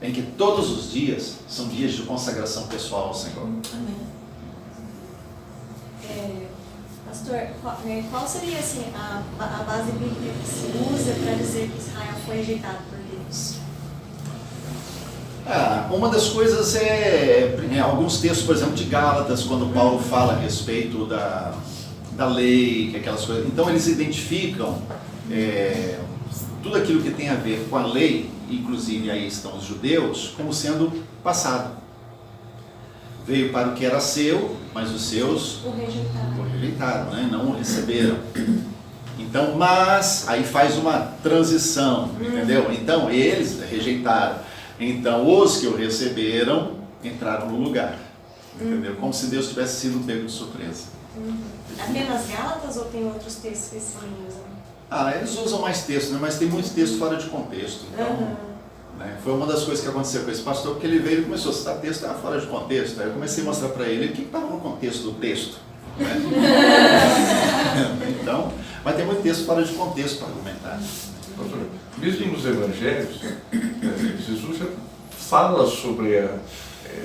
em que todos os dias são dias de consagração pessoal ao Senhor. Pastor, qual seria assim, a base bíblica que se usa para dizer que Israel foi rejeitado por Deus? Uma das coisas é alguns textos, por exemplo, de Gálatas, quando Paulo fala a respeito da lei, que aquelas coisas. Então eles identificam tudo aquilo que tem a ver com a lei, inclusive aí estão os judeus, como sendo passado. Veio para o que era seu, mas os seus o rejeitaram, né? Não o receberam. Então, mas aí faz uma transição, entendeu? Então eles rejeitaram. Então os que o receberam entraram no lugar, entendeu? Como se Deus tivesse sido pego de surpresa. Apenas Gálatas ou tem outros textos que se usam? Eles usam mais textos, né? Mas tem muitos textos fora de contexto. Então, né? Foi uma das coisas que aconteceu com esse pastor, porque ele veio e começou a citar texto fora de contexto. Aí eu comecei a mostrar para ele o que estava no contexto do texto. Né? Então, mas tem muito texto fora de contexto para argumentar. Pastor, mesmo nos evangelhos, Jesus já fala sobre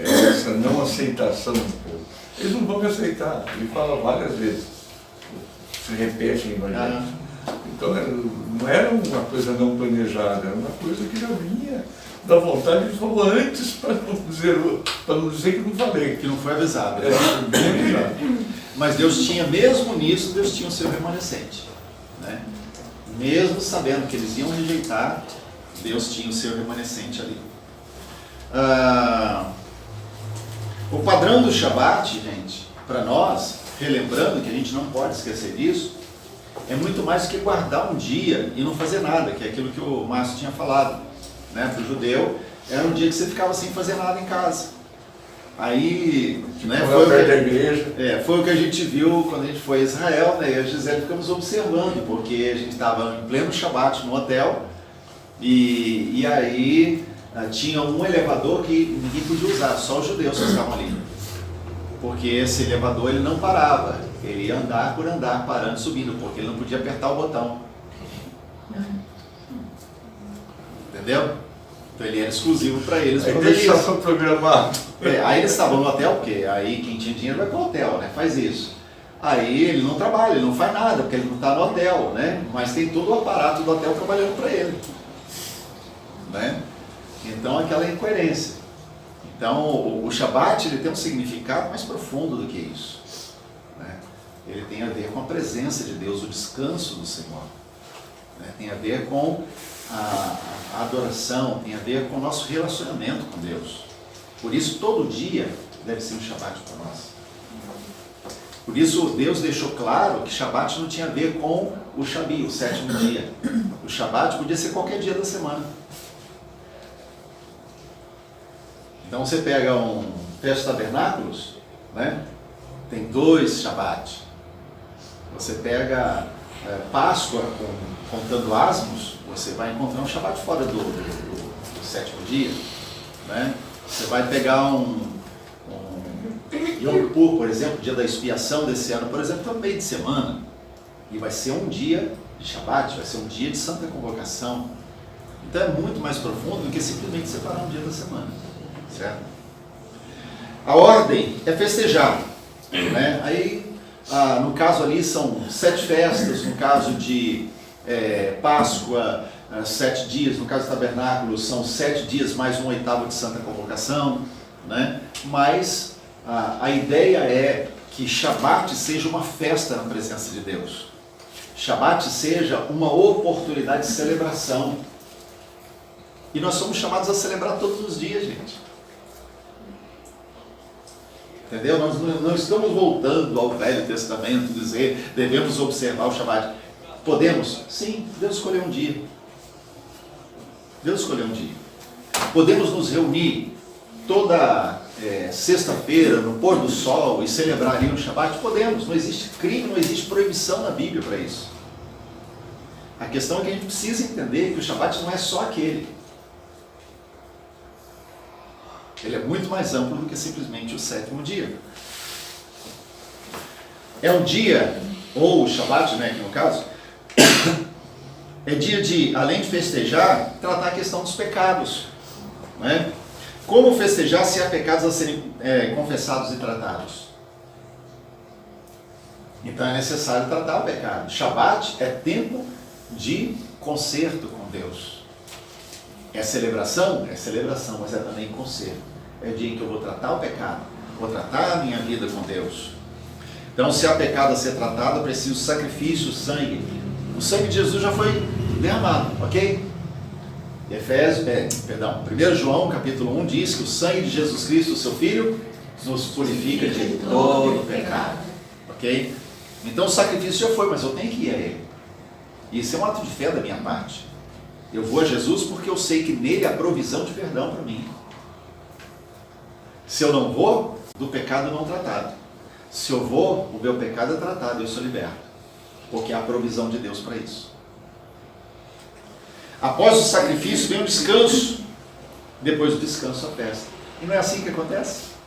essa não aceitação do povo. Eles não vão me aceitar, ele fala várias vezes, se repete em evangelho. Então não era uma coisa não planejada, era uma coisa que já vinha da vontade, ele falou antes, para não dizer que não falei. Que não foi avisado. Bem avisado. Mas Deus tinha, mesmo nisso, Deus tinha o seu remanescente. Né? Mesmo sabendo que eles iam rejeitar, Deus tinha o seu remanescente ali. O padrão do Shabat, gente, para nós, relembrando que a gente não pode esquecer disso, é muito mais do que guardar um dia e não fazer nada, que é aquilo que o Márcio tinha falado. Né? Para o judeu, era um dia que você ficava sem fazer nada em casa. Aí, né, foi o que a gente viu quando a gente foi a Israel, né? Eu e a Gisele ficamos observando, porque a gente estava em pleno Shabat no hotel, e aí tinha um elevador que ninguém podia usar, só os judeus que estavam ali. Porque esse elevador ele não parava, ele ia andar por andar, parando, subindo, porque ele não podia apertar o botão. Entendeu? Então ele era exclusivo para eles. Aí deixava programado. Aí eles estavam no hotel, porque aí quem tinha dinheiro vai para o hotel, né? Faz isso. Aí ele não trabalha, ele não faz nada, porque ele não está no hotel, né? Mas tem todo o aparato do hotel trabalhando para ele. Né? Então aquela incoerência. Então o Shabat ele tem um significado mais profundo do que isso. Né? Ele tem a ver com a presença de Deus, o descanso do Senhor. Né? Tem a ver com a adoração, tem a ver com o nosso relacionamento com Deus. Por isso todo dia deve ser um Shabat para nós. Por isso Deus deixou claro que Shabat não tinha a ver com o Shabi, o sétimo dia. O Shabat podia ser qualquer dia da semana. Então você pega um Festa Tabernáculos, né? Tem 2 Shabat. Você pega Páscoa, contando asmos, você vai encontrar um Shabat fora do sétimo dia. Né? Você vai pegar um Yom Kippur, por exemplo, dia da expiação desse ano, por exemplo, é um meio de semana. E vai ser um dia de Shabat, vai ser um dia de santa convocação. Então é muito mais profundo do que simplesmente separar um dia da semana. Certo? A ordem é festejar. Né? Aí, no caso ali são 7 festas, no caso de Páscoa, 7 dias, no caso do tabernáculo são 7 dias mais 1/8 de santa convocação. Né? Mas a ideia é que Shabat seja uma festa na presença de Deus. Shabat seja uma oportunidade de celebração. E nós somos chamados a celebrar todos os dias, gente. Entendeu? Nós não estamos voltando ao Velho Testamento, dizer, devemos observar o Shabat. Podemos? Sim, Deus escolheu um dia. Deus escolheu um dia. Podemos nos reunir toda sexta-feira, no pôr do sol, e celebrar ali o Shabat? Podemos. Não existe crime, não existe proibição na Bíblia para isso. A questão é que a gente precisa entender que o Shabat não é só aquele. Ele é muito mais amplo do que simplesmente o 7º dia. É um dia, ou o Shabat, né, aqui no caso, é dia de, além de festejar, tratar a questão dos pecados. Né? Como festejar se há pecados a serem confessados e tratados? Então é necessário tratar o pecado. Shabat é tempo de conserto com Deus. É celebração? É celebração, mas é também conserto. É o dia em que eu vou tratar o pecado, vou tratar a minha vida com Deus. Então, se há pecado a ser tratado, eu preciso sacrifício, sangue. O sangue de Jesus já foi derramado, ok? 1 João capítulo 1 diz que o sangue de Jesus Cristo, o seu Filho, nos purifica de todo pecado, ok? Então o sacrifício já foi, mas eu tenho que ir a Ele. Isso é um ato de fé da minha parte. Eu vou a Jesus porque eu sei que nele há provisão de perdão para mim. Se eu não vou, do pecado não tratado. Se eu vou, o meu pecado é tratado, eu sou liberto. Porque há provisão de Deus para isso. Após o sacrifício vem o descanso. Depois do descanso, a festa. E não é assim que acontece?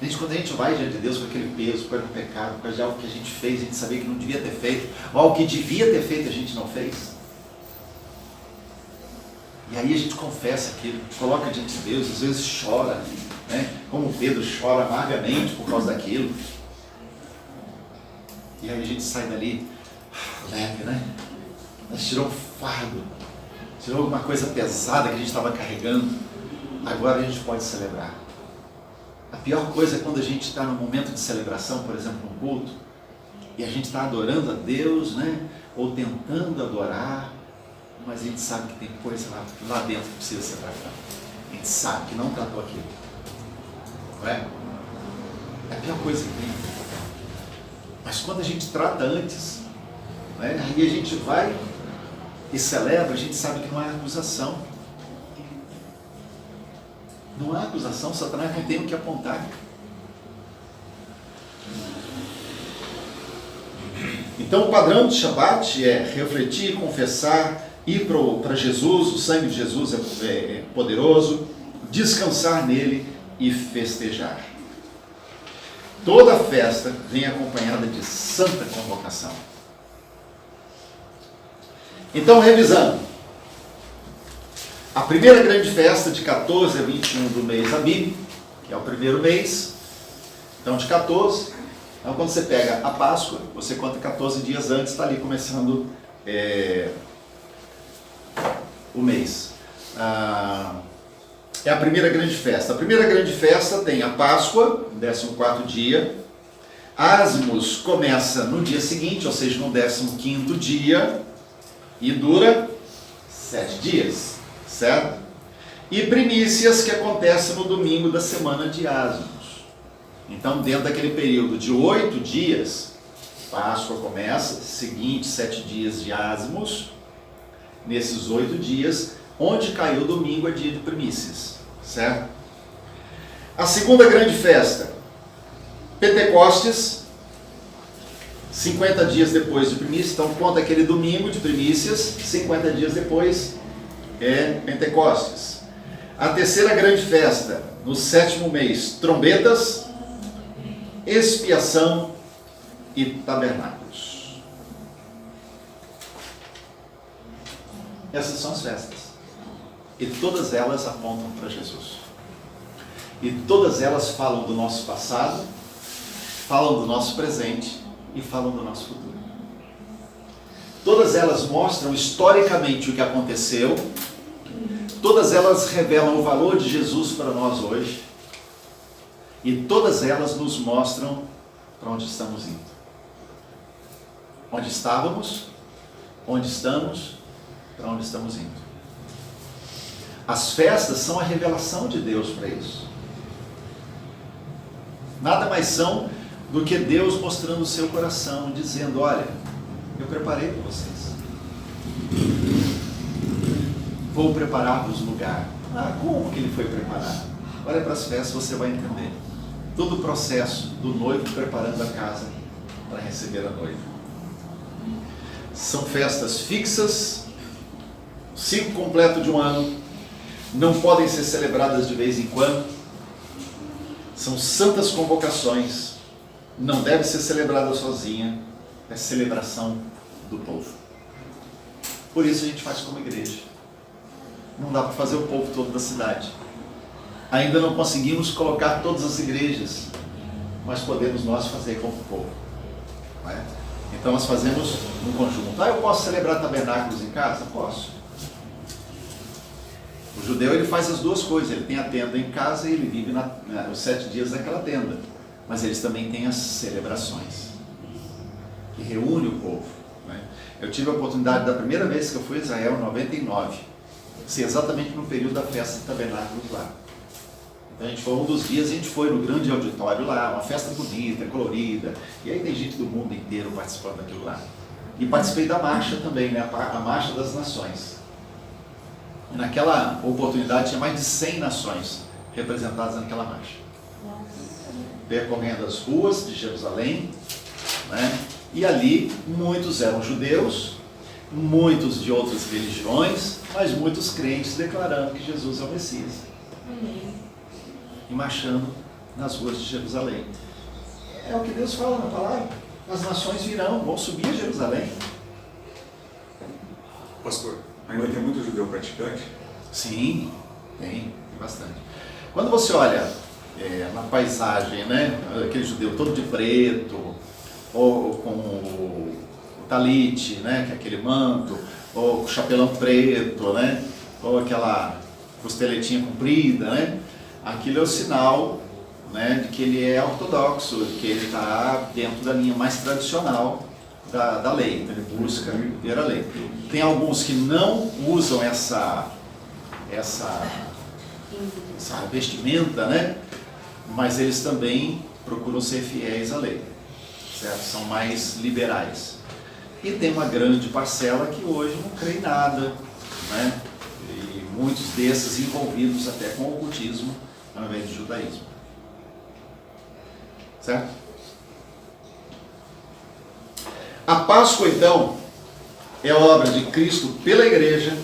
Gente, quando a gente vai diante de Deus com aquele peso, com aquele pecado, por causa de algo que a gente fez, a gente sabia que não devia ter feito, ou algo que devia ter feito, a gente não fez. E aí a gente confessa aquilo, coloca diante de Deus, às vezes chora, né? Como Pedro chora amargamente por causa daquilo. E aí a gente sai dali leve, né? A gente tirou um fardo, tirou alguma coisa pesada que a gente estava carregando. Agora a gente pode celebrar. A pior coisa é quando a gente está num momento de celebração, por exemplo, num culto, e a gente está adorando a Deus, né? Ou tentando adorar, mas a gente sabe que tem coisa lá dentro que precisa ser tratada. A gente sabe que não tratou aquilo. Não é? É a pior coisa que tem. Mas quando a gente trata antes, né? Aí a gente vai e celebra, a gente sabe que não há acusação. Não há acusação, Satanás não tem o que apontar. Então o padrão de Shabat é refletir, confessar, ir para Jesus, o sangue de Jesus é poderoso, descansar nele e festejar. Toda festa vem acompanhada de santa convocação. Então, revisando. A primeira grande festa de 14 a 21 do mês Abib, que é o primeiro mês, então de 14, então quando você pega a Páscoa, você conta 14 dias antes, está ali começando o mês. É a primeira grande festa. A primeira grande festa tem a Páscoa, 14º dia. Ázimos começa no dia seguinte, ou seja, no 15º dia, e dura 7 dias. Certo? E primícias que acontecem no domingo da semana de Ázimos. Então, dentro daquele período de 8 dias, Páscoa começa, seguinte 7 dias de Ázimos. Nesses 8 dias, onde caiu o domingo é dia de primícias. Certo? A segunda grande festa, Pentecostes, 50 dias depois de primícias. Então, conta aquele domingo de primícias, 50 dias depois é Pentecostes. A terceira grande festa, no 7º mês, trombetas, expiação e tabernáculos. Essas são as festas. E todas elas apontam para Jesus. E todas elas falam do nosso passado, falam do nosso presente e falam do nosso futuro. Todas elas mostram historicamente o que aconteceu. Todas elas revelam o valor de Jesus para nós hoje. E todas elas nos mostram para onde estamos indo. Onde estávamos, onde estamos, para onde estamos indo. As festas são a revelação de Deus para isso. Nada mais são do que Deus mostrando o seu coração, dizendo: olha, eu preparei para vocês. Vou preparar-vos lugar. Como que ele foi preparado? Olha para as festas, você vai entender. Todo o processo do noivo preparando a casa para receber a noiva. São festas fixas, ciclo completo de um ano, não podem ser celebradas de vez em quando. São santas convocações, não deve ser celebrada sozinha, é celebração do povo. Por isso a gente faz como igreja. Não dá para fazer o povo todo da cidade. Ainda não conseguimos colocar todas as igrejas, mas podemos nós fazer como povo. Não é? Então nós fazemos um conjunto. Eu posso celebrar tabernáculos em casa? Posso. O judeu ele faz as duas coisas, ele tem a tenda em casa e ele vive os 7 dias naquela tenda. Mas eles também têm as celebrações, que reúne o povo. Né? Eu tive a oportunidade da primeira vez que eu fui a Israel, em 99, ser exatamente no período da festa de tabernáculos lá. Então a gente foi um dos dias, a gente foi no grande auditório lá, uma festa bonita, colorida, e aí tem gente do mundo inteiro participando daquilo lá. E participei da marcha também, né? A Marcha das Nações. E naquela oportunidade tinha mais de 100 nações representadas naquela marcha. Percorrendo as ruas de Jerusalém, né? E ali muitos eram judeus, muitos de outras religiões, mas muitos crentes declarando que Jesus é o Messias. E marchando nas ruas de Jerusalém. É o que Deus fala na palavra. As nações virão, vão subir a Jerusalém. Pastor, ainda tem muito judeu praticante? Sim, tem bastante. Quando você olha na paisagem, né, aquele judeu todo de preto, ou com o talite, né, que é aquele manto, ou com o chapelão preto, né, ou aquela costeletinha comprida, né, aquilo é o sinal, né, de que ele é ortodoxo, de que ele está dentro da linha mais tradicional da lei, então ele busca viver a lei. Tem alguns que não usam essa vestimenta, né, mas eles também procuram ser fiéis à lei, certo? São mais liberais. E tem uma grande parcela que hoje não crê em nada, né? E muitos desses envolvidos até com o ocultismo ao invés de judaísmo. Certo? A Páscoa, então, é a obra de Cristo pela igreja,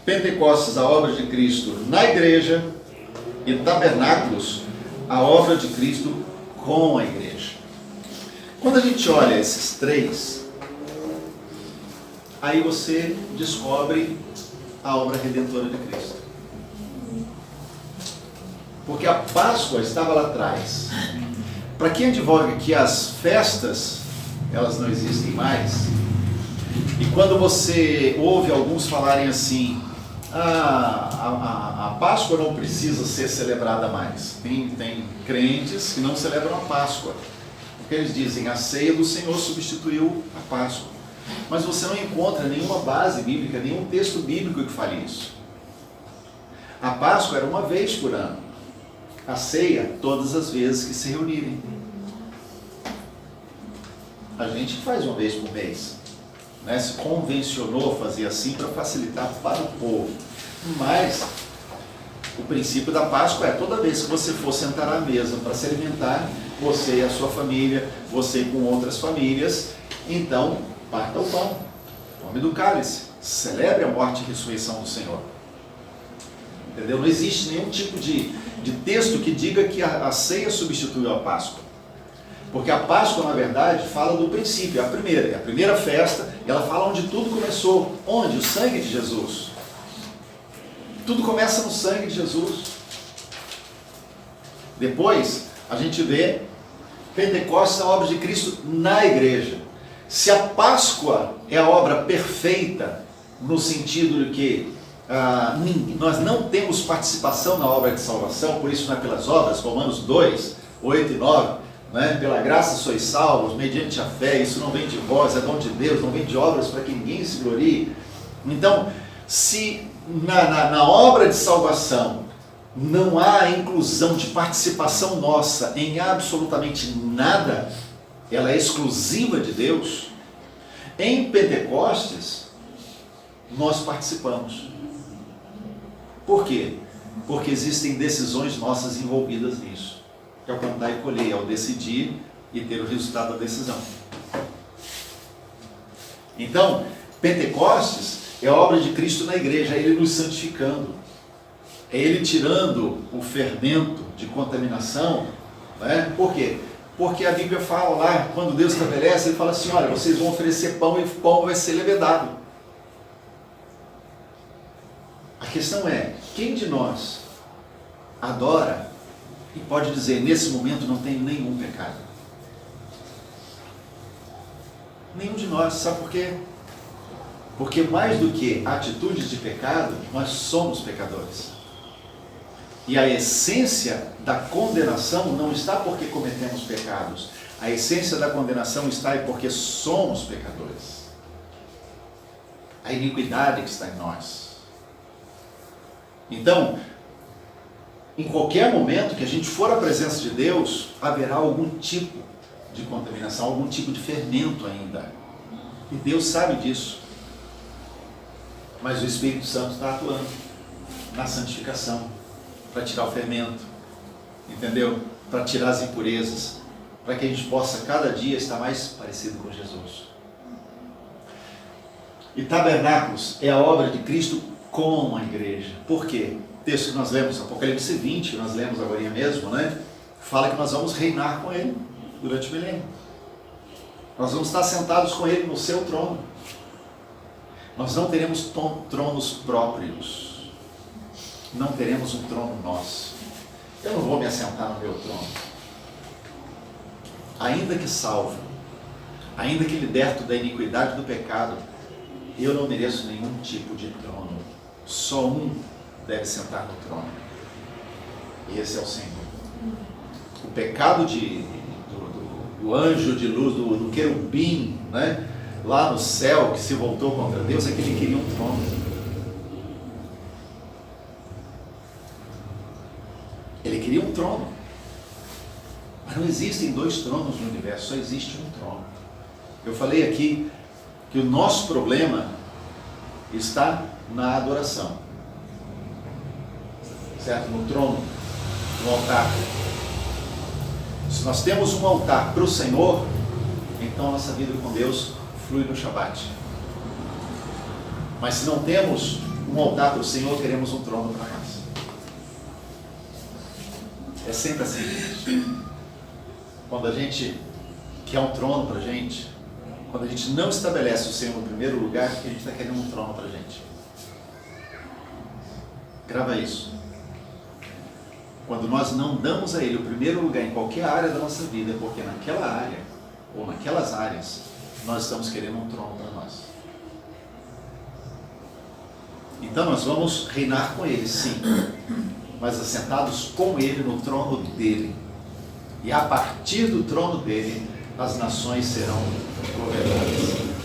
Pentecostes, a obra de Cristo na igreja, e tabernáculos, a obra de Cristo com a igreja. Quando a gente olha esses três, aí você descobre a obra redentora de Cristo. Porque a Páscoa estava lá atrás. Para quem advoga que as festas, elas não existem mais, e quando você ouve alguns falarem assim, a Páscoa não precisa ser celebrada mais. Tem crentes que não celebram a Páscoa, porque eles dizem, a ceia do Senhor substituiu a Páscoa. Mas você não encontra nenhuma base bíblica, nenhum texto bíblico que fale isso. A Páscoa era uma vez por ano. A ceia, todas as vezes que se reunirem. A gente faz uma vez por mês. Né? Se convencionou fazer assim para facilitar para o povo. Mas o princípio da Páscoa é toda vez que você for sentar à mesa para se alimentar, você e a sua família, você com outras famílias, então parta o pão, tome do cálice, celebre a morte e ressurreição do Senhor. Entendeu? Não existe nenhum tipo de texto que diga que a ceia substituiu a Páscoa. Porque a Páscoa, na verdade, fala do princípio, é a primeira festa, e ela fala onde tudo começou. Onde? O sangue de Jesus. Tudo começa no sangue de Jesus. Depois, a gente vê Pentecostes, a obra de Cristo na igreja. Se a Páscoa é a obra perfeita, no sentido de que nós não temos participação na obra de salvação, por isso não é pelas obras, Romanos 2, 8 e 9, né? Pela graça sois salvos, mediante a fé, isso não vem de vós, é dom de Deus, não vem de obras para que ninguém se glorie. Então, se na obra de salvação não há inclusão de participação nossa em absolutamente nada, ela é exclusiva de Deus, em Pentecostes nós participamos. Por quê? Porque existem decisões nossas envolvidas nisso. Que é o plantar e colher, é o decidir e ter o resultado da decisão. Então, Pentecostes é a obra de Cristo na igreja, Ele nos santificando. É Ele tirando o fermento de contaminação, né? Por quê? Porque a Bíblia fala lá, quando Deus estabelece, Ele fala assim, olha, vocês vão oferecer pão e o pão vai ser levedado. A questão é, quem de nós adora e pode dizer, nesse momento não tem nenhum pecado? Nenhum de nós, sabe por quê? Porque mais do que atitudes de pecado, nós somos pecadores. E a essência da condenação não está porque cometemos pecados. A essência da condenação está porque somos pecadores. A iniquidade que está em nós. Então, em qualquer momento que a gente for à presença de Deus, haverá algum tipo de contaminação, algum tipo de fermento ainda. E Deus sabe disso. Mas o Espírito Santo está atuando na santificação, para tirar o fermento, entendeu? Para tirar as impurezas, para que a gente possa cada dia estar mais parecido com Jesus. E tabernáculos é a obra de Cristo com a igreja. Por quê? O texto que nós lemos, Apocalipse 20, que nós lemos agora mesmo, né? Fala que nós vamos reinar com Ele durante o milênio. Nós vamos estar sentados com Ele no seu trono. Nós não teremos tronos próprios. Não teremos um trono nosso. Eu não vou me assentar no meu trono. Ainda que salvo, ainda que liberto da iniquidade do pecado, eu não mereço nenhum tipo de trono. Só um deve sentar no trono. E esse é o Senhor. O pecado do anjo de luz, do querubim, né? Lá no céu, que se voltou contra Deus, é que ele queria um trono. Ele queria um trono. Mas não existem dois tronos no universo, só existe um trono. Eu falei aqui que o nosso problema está na adoração. Certo? No trono, no altar. Se nós temos um altar para o Senhor, então a nossa vida com Deus flui no Shabat. Mas se não temos um altar para o Senhor, queremos um trono para nós. É sempre assim. Quando a gente quer um trono para a gente, quando a gente não estabelece o Senhor no primeiro lugar, a gente está querendo um trono para a gente. Grava isso. Quando nós não damos a Ele o primeiro lugar em qualquer área da nossa vida, é porque naquela área, ou naquelas áreas, nós estamos querendo um trono para nós. Então nós vamos reinar com Ele, sim, mas assentados com Ele no trono dEle. E a partir do trono dEle, as nações serão governadas.